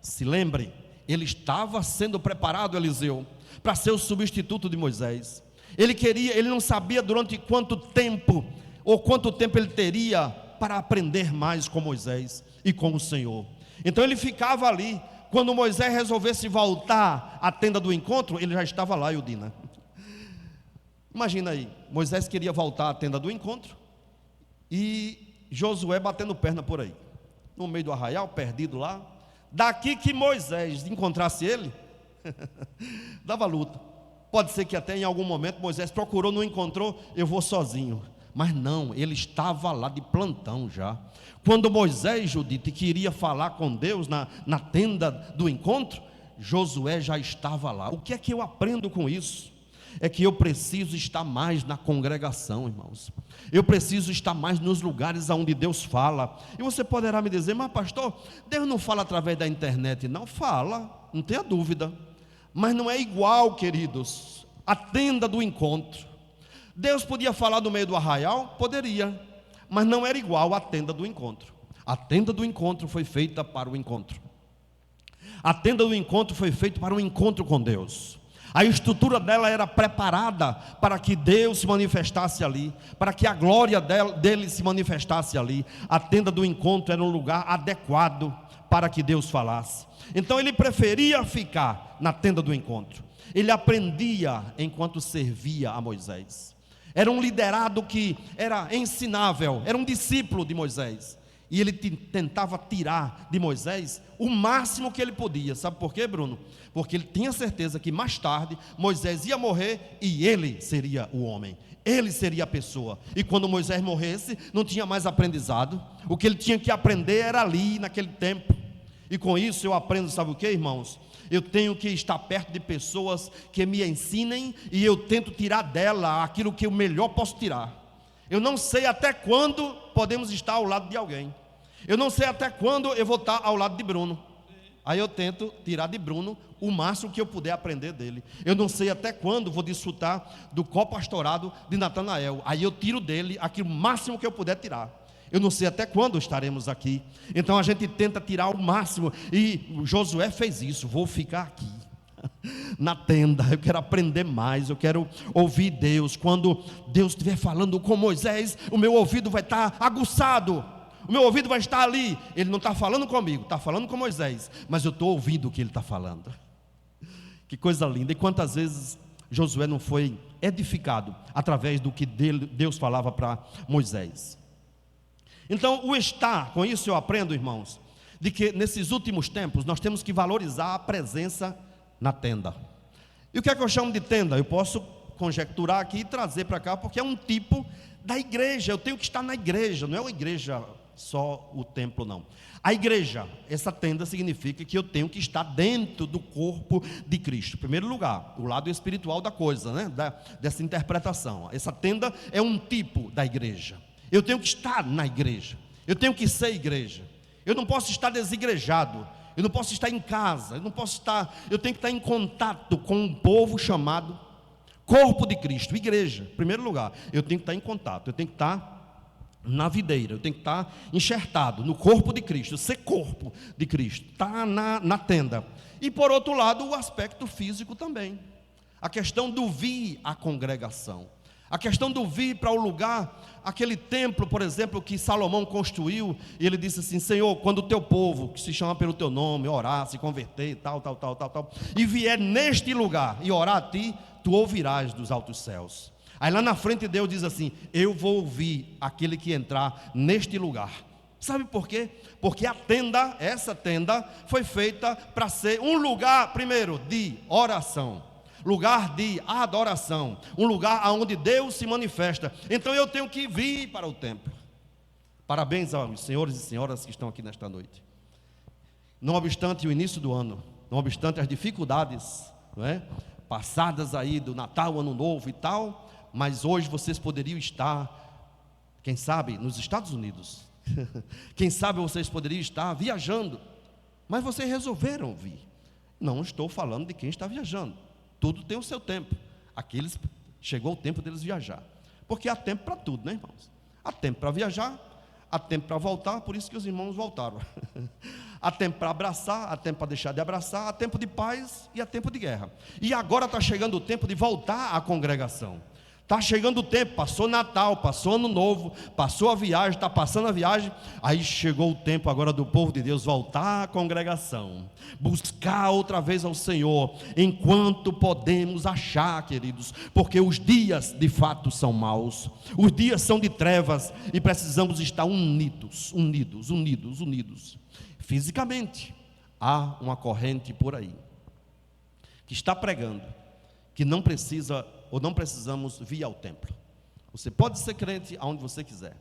Se lembre, ele estava sendo preparado, Eliseu, para ser o substituto de Moisés. Ele não sabia durante quanto tempo, ou quanto tempo ele teria para aprender mais com Moisés e com o Senhor. Então ele ficava ali. Quando Moisés resolvesse voltar à tenda do encontro, ele já estava lá, Eudina. Imagina aí, Moisés queria voltar à tenda do encontro e Josué batendo perna por aí, no meio do arraial, perdido lá. Daqui que Moisés encontrasse ele, dava luta. Pode ser que até em algum momento Moisés procurou, não encontrou, eu vou sozinho. Mas não, ele estava lá de plantão já. Quando Moisés, Judite, queria falar com Deus na tenda do encontro, Josué já estava lá. O que é que eu aprendo com isso? É que eu preciso estar mais na congregação, irmãos. Eu preciso estar mais nos lugares onde Deus fala. E você poderá me dizer, mas pastor, Deus não fala através da internet. Não fala, não tenha dúvida. Mas não é igual, queridos, a tenda do encontro. Deus podia falar no meio do arraial? Poderia, mas não era igual à tenda do encontro. A tenda do encontro foi feita para o encontro. A tenda do encontro foi feita para um encontro com Deus. A estrutura dela era preparada para que Deus se manifestasse ali, para que a glória dele se manifestasse ali. A tenda do encontro era um lugar adequado para que Deus falasse. Então ele preferia ficar na tenda do encontro. Ele aprendia enquanto servia a Moisés. Era um liderado que era ensinável, era um discípulo de Moisés. E ele tentava tirar de Moisés o máximo que ele podia. Sabe por quê, Bruno? Porque ele tinha certeza que mais tarde Moisés ia morrer e ele seria o homem. Ele seria a pessoa. E quando Moisés morresse, não tinha mais aprendizado. O que ele tinha que aprender era ali, naquele tempo. E com isso eu aprendo, sabe o que, irmãos? Eu tenho que estar perto de pessoas que me ensinem e eu tento tirar dela aquilo que eu melhor posso tirar. Eu não sei até quando podemos estar ao lado de alguém. Eu não sei até quando eu vou estar ao lado de Bruno. Aí eu tento tirar de Bruno o máximo que eu puder aprender dele. Eu não sei até quando vou desfrutar do co-pastorado de Natanael. Aí eu tiro dele aquilo máximo que eu puder tirar. Eu não sei até quando estaremos aqui. Então a gente tenta tirar o máximo. E Josué fez isso. Vou ficar aqui na tenda, eu quero aprender mais, eu quero ouvir Deus. Quando Deus estiver falando com Moisés, o meu ouvido vai estar aguçado, o meu ouvido vai estar ali. Ele não está falando comigo, está falando com Moisés, mas eu estou ouvindo o que ele está falando. Que coisa linda. E quantas vezes Josué não foi edificado através do que Deus falava para Moisés. Então o estar, com isso eu aprendo, irmãos, de que nesses últimos tempos nós temos que valorizar a presença na tenda. E o que é que eu chamo de tenda? Eu posso conjecturar aqui e trazer para cá, porque é um tipo da igreja. Eu tenho que estar na igreja, não é uma igreja só o templo, não. A igreja, essa tenda significa que eu tenho que estar dentro do corpo de Cristo. Em primeiro lugar, o lado espiritual da coisa, né? Dessa interpretação. Essa tenda é um tipo da igreja. Eu tenho que estar na igreja, eu tenho que ser igreja. Eu não posso estar desigrejado, eu não posso estar em casa, eu tenho que estar em contato com um povo chamado corpo de Cristo, igreja. Em primeiro lugar, eu tenho que estar em contato, eu tenho que estar na videira, eu tenho que estar enxertado no corpo de Cristo, ser corpo de Cristo, estar na tenda. E por outro lado, o aspecto físico também, a questão do vir à congregação. A questão do vir para o lugar, aquele templo, por exemplo, que Salomão construiu, e ele disse assim: Senhor, quando o teu povo, que se chama pelo teu nome, orar, se converter, tal, e vier neste lugar e orar a ti, tu ouvirás dos altos céus. Aí lá na frente Deus diz assim: eu vou ouvir aquele que entrar neste lugar. Sabe por quê? Porque a tenda, essa tenda, foi feita para ser um lugar, primeiro, de oração, lugar de adoração, um lugar onde Deus se manifesta. Então eu tenho que vir para o templo. Parabéns aos senhores e senhoras que estão aqui nesta noite. Não obstante o início do ano, não obstante as dificuldades, não é? Passadas aí do Natal, Ano Novo e tal, mas hoje vocês poderiam estar, quem sabe, nos Estados Unidos, Quem sabe vocês poderiam estar viajando, mas vocês resolveram vir. Não estou falando de quem está viajando. Tudo tem o seu tempo. Aqueles, chegou o tempo deles viajar. Porque há tempo para tudo, né, irmãos? Há tempo para viajar, há tempo para voltar, por isso que os irmãos voltaram. Há tempo para abraçar, há tempo para deixar de abraçar, há tempo de paz e há tempo de guerra. E agora está chegando o tempo de voltar à congregação. Está chegando o tempo, passou Natal, passou Ano Novo, passou a viagem, está passando a viagem. Aí chegou o tempo agora do povo de Deus voltar à congregação, buscar outra vez ao Senhor, enquanto podemos achar, queridos, porque os dias de fato são maus, os dias são de trevas e precisamos estar unidos. Fisicamente, há uma corrente por aí que está pregando que não precisa ou não precisamos vir ao templo. Você pode ser crente aonde você quiser,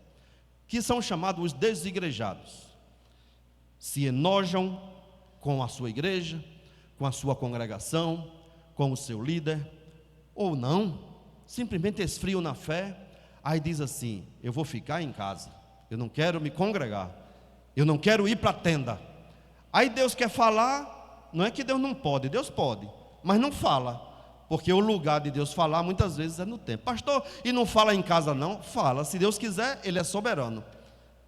que são chamados os desigrejados. Se enojam com a sua igreja, com a sua congregação, com o seu líder, ou não, simplesmente esfriam na fé, aí diz assim: eu vou ficar em casa, eu não quero me congregar, eu não quero ir para a tenda. Aí Deus quer falar, não é que Deus não pode, Deus pode, mas não fala. Porque o lugar de Deus falar muitas vezes é no templo. Pastor, e não fala em casa não? Fala, se Deus quiser, Ele é soberano.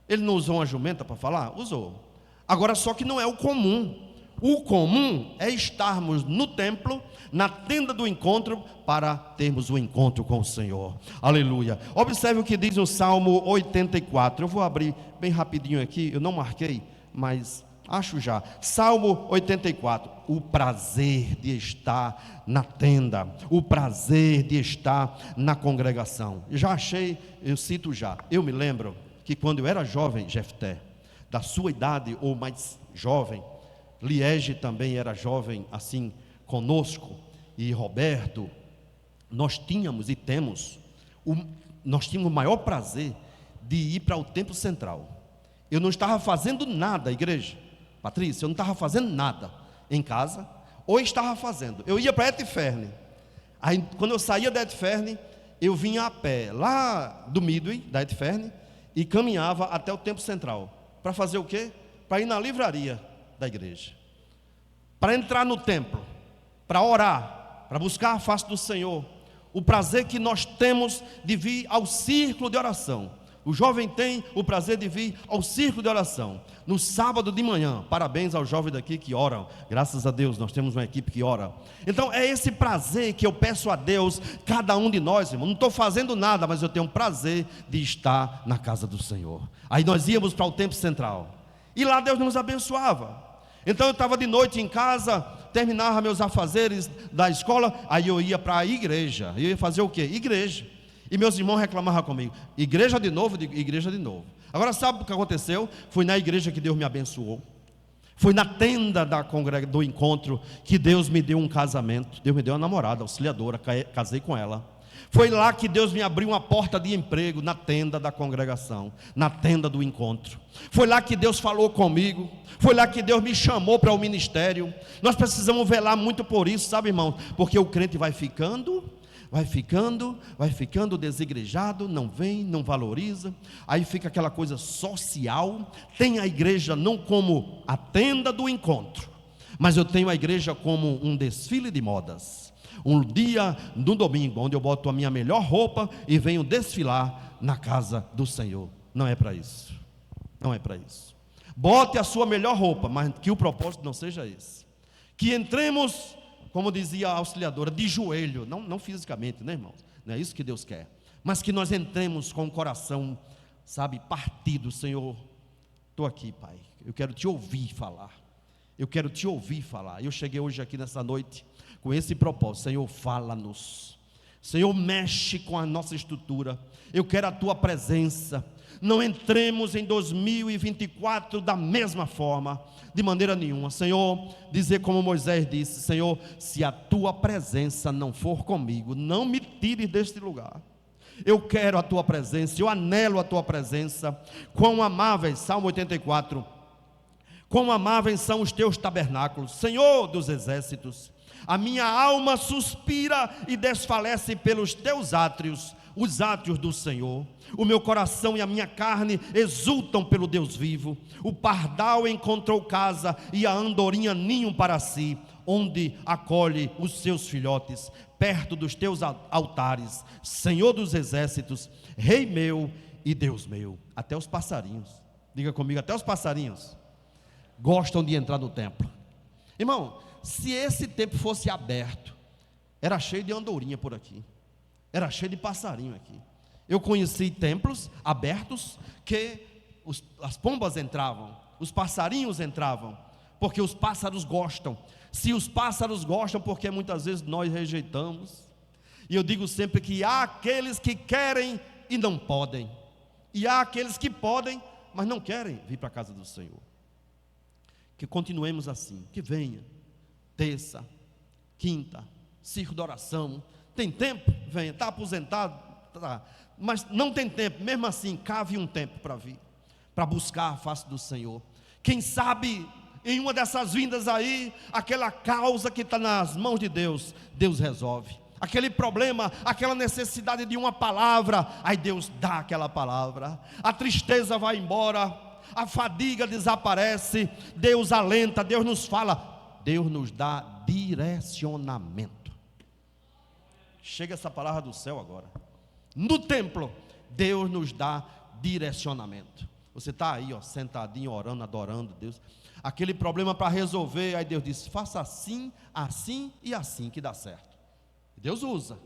Ele não usou uma jumenta para falar? Usou. Agora só que não é o comum. O comum é estarmos no templo, na tenda do encontro, para termos o encontro com o Senhor. Aleluia. Observe o que diz no Salmo 84. Eu vou abrir bem rapidinho aqui, eu não marquei, mas acho já. Salmo 84. O prazer de estar na tenda, o prazer de estar na congregação. Já achei, eu cito já. Eu me lembro que quando eu era jovem, Jefté, da sua idade ou mais jovem, Liege também era jovem assim conosco, e Roberto, nós tínhamos e temos, nós tínhamos o maior prazer de ir para o templo central. Eu não estava fazendo nada, igreja. Patrícia, eu não estava fazendo nada em casa, ou estava fazendo. Eu ia para Etferne. Aí, quando eu saía da Etferne, eu vinha a pé, lá do Midway, da Etferne, e caminhava até o templo central. Para fazer o quê? Para ir na livraria da igreja. Para entrar no templo, para orar, para buscar a face do Senhor. O prazer que nós temos de vir ao círculo de oração. O jovem tem o prazer de vir ao círculo de oração no sábado de manhã. Parabéns aos jovens daqui que oram. Graças a Deus nós temos uma equipe que ora. Então é esse prazer que eu peço a Deus, cada um de nós, irmão. Não estou fazendo nada, mas eu tenho um prazer de estar na casa do Senhor. Aí nós íamos para o templo central e lá Deus nos abençoava. Então eu estava de noite em casa, terminava meus afazeres da escola, aí eu ia para a igreja. Eu ia fazer o quê? Igreja. E meus irmãos reclamavam comigo: igreja de novo? Igreja de novo. Agora sabe o que aconteceu? Foi na igreja que Deus me abençoou. Foi na tenda do encontro que Deus me deu um casamento. Deus me deu uma namorada, auxiliadora, casei com ela. Foi lá que Deus me abriu uma porta de emprego, na tenda da congregação, na tenda do encontro. Foi lá que Deus falou comigo. Foi lá que Deus me chamou para o ministério. Nós precisamos velar muito por isso, sabe, irmão? Porque o crente vai ficando desigrejado, não vem, não valoriza, aí fica aquela coisa social. Tem a igreja não como a tenda do encontro, mas eu tenho a igreja como um desfile de modas, um dia no domingo, onde eu boto a minha melhor roupa e venho desfilar na casa do Senhor. Não é para isso, não é para isso. Bote a sua melhor roupa, mas que o propósito não seja esse, que entremos, como dizia a auxiliadora, de joelho, não fisicamente, né, irmãos? Não é isso que Deus quer, mas que nós entremos com o coração, sabe, partido. Senhor, estou aqui, Pai, eu quero te ouvir falar, eu cheguei hoje aqui nessa noite com esse propósito. Senhor, fala-nos, Senhor, mexe com a nossa estrutura, eu quero a tua presença. Não entremos em 2024 da mesma forma, de maneira nenhuma. Senhor, dizer como Moisés disse: Senhor, se a tua presença não for comigo, não me tires deste lugar. Eu quero a tua presença, eu anelo a tua presença. Quão amáveis, Salmo 84, quão amáveis são os teus tabernáculos, Senhor dos exércitos. A minha alma suspira e desfalece pelos teus átrios. os átrios do Senhor. O meu coração e a minha carne exultam pelo Deus vivo. O pardal encontrou casa e a andorinha ninho para si, onde acolhe os seus filhotes, perto dos teus altares, Senhor dos exércitos, Rei meu e Deus meu. Até os passarinhos, diga comigo, até os passarinhos gostam de entrar no templo. Irmão, se esse templo fosse aberto, era cheio de andorinha por aqui, era cheio de passarinho aqui. Eu conheci templos abertos que as pombas entravam, os passarinhos entravam, porque os pássaros gostam. Se os pássaros gostam, porque muitas vezes nós rejeitamos. E eu digo sempre que há aqueles que querem e não podem, e há aqueles que podem, mas não querem vir para a casa do Senhor. Que continuemos assim, que venha terça, quinta, circo de oração. Tem tempo? Venha. Está aposentado? Tá. Mas não tem tempo, mesmo assim, cave um tempo para vir, para buscar a face do Senhor. Quem sabe em uma dessas vindas aí, aquela causa que está nas mãos de Deus, Deus resolve. Aquele problema, aquela necessidade de uma palavra, aí Deus dá aquela palavra. A tristeza vai embora, a fadiga desaparece, Deus alenta, Deus nos fala, Deus nos dá direcionamento. Chega essa palavra do céu agora. No templo, Deus nos dá direcionamento. Você está aí, ó, sentadinho, orando, adorando Deus. Aquele problema para resolver, aí Deus diz, faça assim, assim e assim que dá certo. Deus usa,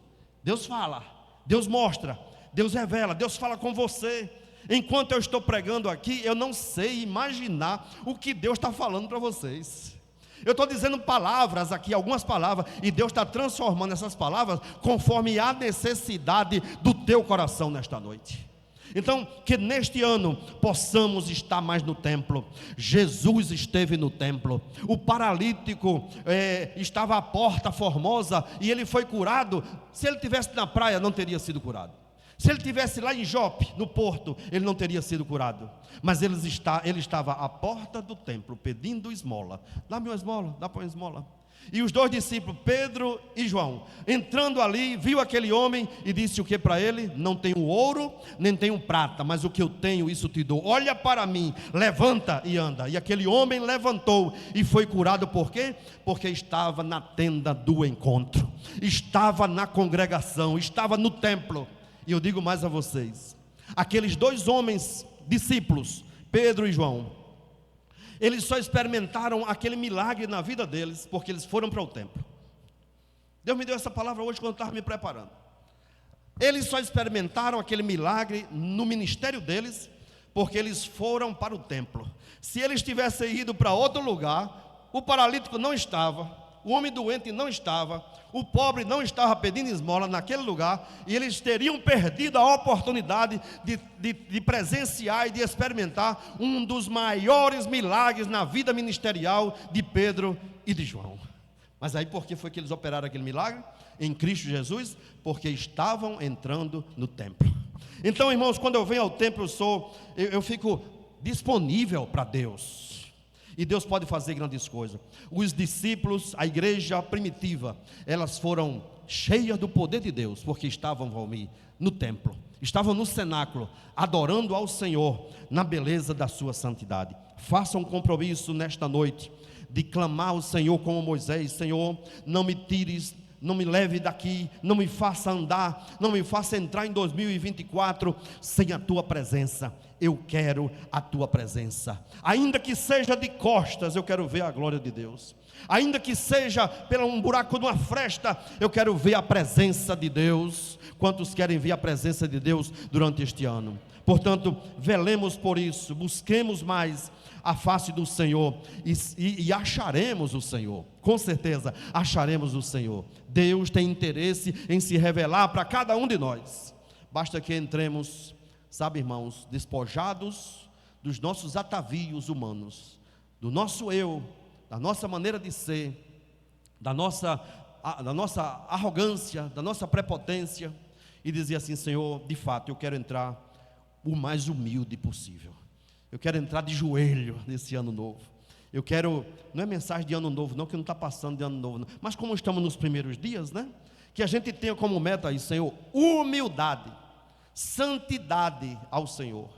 Deus fala, Deus mostra, Deus revela, Deus fala com você. Enquanto eu estou pregando aqui, eu não sei imaginar o que Deus está falando para vocês. Eu estou dizendo palavras aqui, algumas palavras, e Deus está transformando essas palavras conforme a necessidade do teu coração nesta noite. Então, que neste ano possamos estar mais no templo. Jesus esteve no templo. O paralítico estava à porta formosa e ele foi curado. Se ele estivesse na praia, não teria sido curado. Se ele estivesse lá em Jope, no porto, ele não teria sido curado. Mas ele estava à porta do templo pedindo esmola. Dá-me uma esmola, dá para uma esmola. E os dois discípulos, Pedro e João, entrando ali, viu aquele homem e disse o que para ele? Não tenho ouro, nem tenho prata, mas o que eu tenho, isso te dou. Olha para mim, levanta e anda. E aquele homem levantou e foi curado. Por quê? Porque estava na tenda do encontro, estava na congregação, estava no templo. E eu digo mais a vocês, aqueles dois homens, discípulos, Pedro e João, eles só experimentaram aquele milagre na vida deles porque eles foram para o templo. Deus me deu essa palavra hoje quando eu estava me preparando. Eles só experimentaram aquele milagre no ministério deles porque eles foram para o templo. Se eles tivessem ido para outro lugar, o paralítico não estava, o homem doente não estava, o pobre não estava pedindo esmola naquele lugar, e eles teriam perdido a oportunidade de presenciar e de experimentar um dos maiores milagres na vida ministerial de Pedro e de João. Mas aí por que foi que eles operaram aquele milagre? Em Cristo Jesus, porque estavam entrando no templo. Então, irmãos, quando eu venho ao templo, eu fico disponível para Deus. E Deus pode fazer grandes coisas. Os discípulos, a igreja primitiva, elas foram cheias do poder de Deus, porque estavam, Valmir, no templo, estavam no cenáculo, adorando ao Senhor, na beleza da sua santidade. Faça um compromisso nesta noite, de clamar ao Senhor como Moisés: Senhor, não me tires, não me leve daqui, não me faça andar, não me faça entrar em 2024 sem a tua presença. Eu quero a tua presença, ainda que seja de costas, eu quero ver a glória de Deus, ainda que seja pelo um buraco de uma fresta, eu quero ver a presença de Deus. Quantos querem ver a presença de Deus durante este ano? Portanto, velemos por isso, busquemos mais a face do Senhor e acharemos o Senhor, com certeza acharemos o Senhor. Deus tem interesse em se revelar para cada um de nós, basta que entremos, sabe, irmãos, despojados dos nossos atavios humanos, do nosso eu, da nossa maneira de ser, da nossa arrogância, da nossa prepotência, e dizer assim: Senhor, de fato eu quero entrar o mais humilde possível, eu quero entrar de joelho nesse ano novo. Eu quero, não é mensagem de ano novo não, que não está passando de ano novo não, mas como estamos nos primeiros dias, né, que a gente tenha como meta aí, Senhor, humildade. santidade ao Senhor,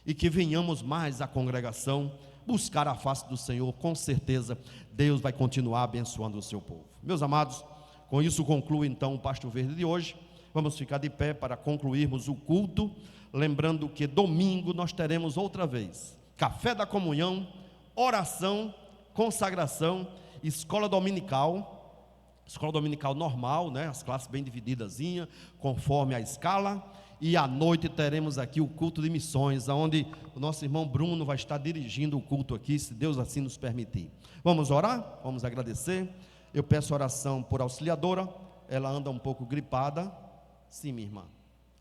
e que venhamos mais à congregação buscar a face do Senhor. Com certeza Deus vai continuar abençoando o seu povo. Meus amados, com isso concluo então o Pasto Verde de hoje. Vamos ficar de pé para concluirmos o culto, lembrando que domingo nós teremos outra vez café da comunhão, oração, consagração, escola dominical normal, né? As classes bem divididazinha, conforme a escala. E à noite teremos aqui o culto de missões, onde o nosso irmão Bruno vai estar dirigindo o culto aqui, se Deus assim nos permitir. Vamos orar? Vamos agradecer. Eu peço oração por auxiliadora, ela anda um pouco gripada. Sim, minha irmã.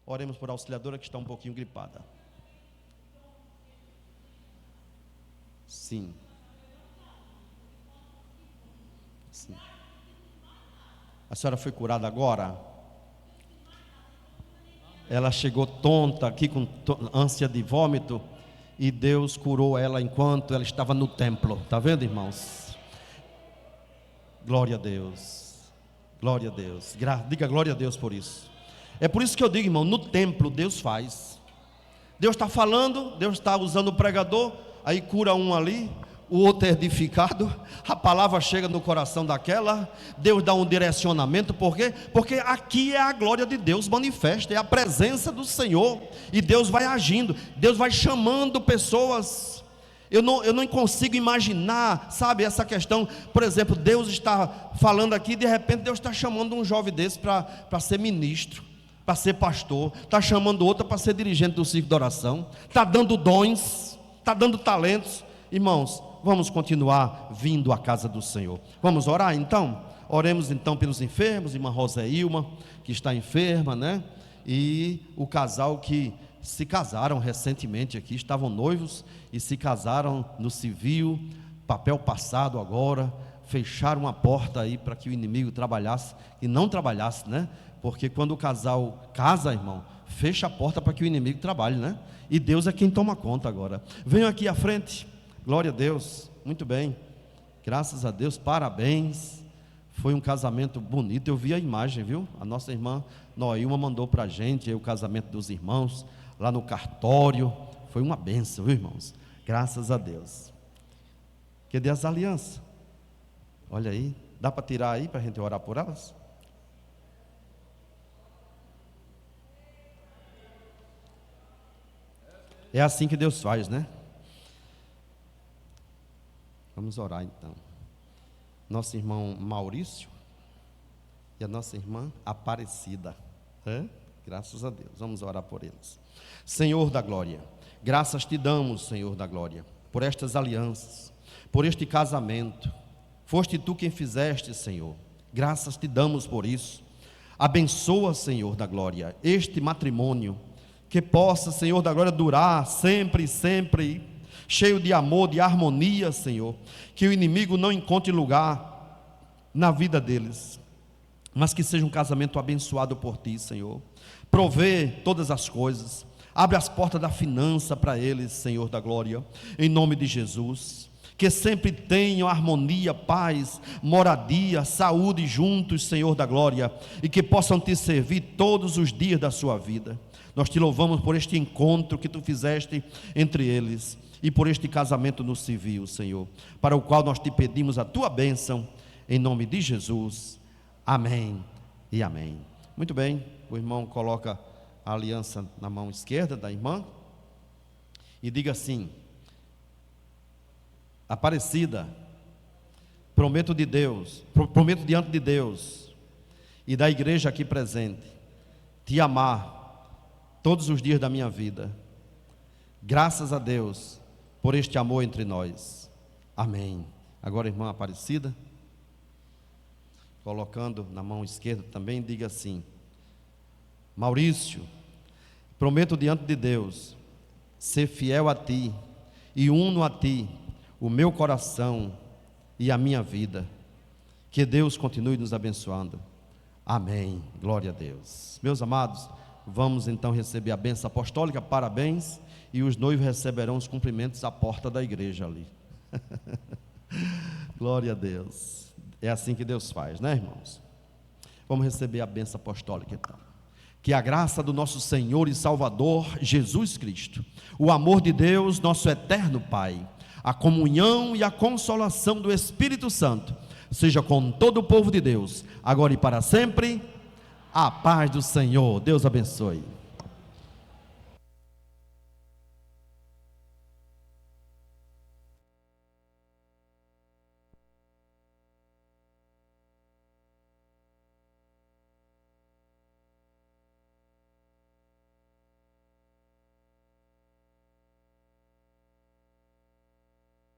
Oremos por auxiliadora que está um pouquinho gripada. Sim. Sim. A senhora foi curada agora? Ela chegou tonta aqui com ânsia de vômito e Deus curou ela enquanto ela estava no templo. Está vendo, irmãos? Glória a Deus. Glória a Deus. Diga glória a Deus por isso. É por isso que eu digo, irmão, no templo Deus faz. Deus está falando, Deus está usando o pregador, aí cura um ali, o outro é edificado, a palavra chega no coração daquela, Deus dá um direcionamento. Por quê? Porque aqui é a glória de Deus manifesta, é a presença do Senhor, e Deus vai agindo, Deus vai chamando pessoas. Eu não consigo imaginar, sabe, essa questão. Por exemplo, Deus está falando aqui, de repente Deus está chamando um jovem desse para ser ministro, para ser pastor, está chamando outro para ser dirigente do círculo de oração, está dando dons, está dando talentos. Irmãos, vamos continuar vindo à casa do Senhor. Vamos orar então? Oremos então pelos enfermos, irmã Roseilma, que está enferma, né? E o casal que se casaram recentemente aqui, estavam noivos e se casaram no civil, papel passado agora, fecharam a porta aí para que o inimigo trabalhasse, e não trabalhasse, né? Porque quando o casal casa, irmão, fecha a porta para que o inimigo trabalhe, né? E Deus é quem toma conta agora. Venham aqui à frente. Glória a Deus, muito bem, graças a Deus, parabéns. Foi um casamento bonito, eu vi a imagem, viu? A nossa irmã Noilma mandou para a gente o casamento dos irmãos, lá no cartório. Foi uma bênção, viu, irmãos? Graças a Deus. Cadê as alianças? Olha aí, dá para tirar aí para a gente orar por elas? É assim que Deus faz, né? Vamos orar então. Nosso irmão Maurício e a nossa irmã Aparecida. Graças a Deus. Vamos orar por eles. Senhor da glória, graças te damos, Senhor da glória, por estas alianças, por este casamento. Foste tu quem fizeste, Senhor. Graças te damos por isso. Abençoa, Senhor da glória, este matrimônio, que possa, Senhor da glória, durar sempre e sempre, cheio de amor, de harmonia, Senhor, que o inimigo não encontre lugar na vida deles, mas que seja um casamento abençoado por Ti, Senhor. Provê todas as coisas, abre as portas da finança para eles, Senhor da glória, em nome de Jesus. Que sempre tenham harmonia, paz, moradia, saúde juntos, Senhor da glória, e que possam Te servir todos os dias da sua vida. Nós Te louvamos por este encontro que Tu fizeste entre eles, e por este casamento no civil, Senhor, para o qual nós Te pedimos a Tua bênção, em nome de Jesus, amém e amém. Muito bem, o irmão coloca a aliança na mão esquerda da irmã, e diga assim: Aparecida, prometo diante de Deus e da igreja aqui presente, te amar todos os dias da minha vida. Graças a Deus por este amor entre nós. Amém. Agora, irmã Aparecida, colocando na mão esquerda também, diga assim: Maurício, prometo diante de Deus ser fiel a Ti e uno a Ti o meu coração e a minha vida. Que Deus continue nos abençoando. Amém. Glória a Deus. Meus amados, vamos então receber a bênção apostólica. Parabéns. E os noivos receberão os cumprimentos à porta da igreja ali. Glória a Deus. É assim que Deus faz, né, irmãos? Vamos receber a bênção apostólica então. Que a graça do nosso Senhor e Salvador Jesus Cristo, o amor de Deus, nosso eterno Pai, a comunhão e a consolação do Espírito Santo, seja com todo o povo de Deus, agora e para sempre. A paz do Senhor. Deus abençoe.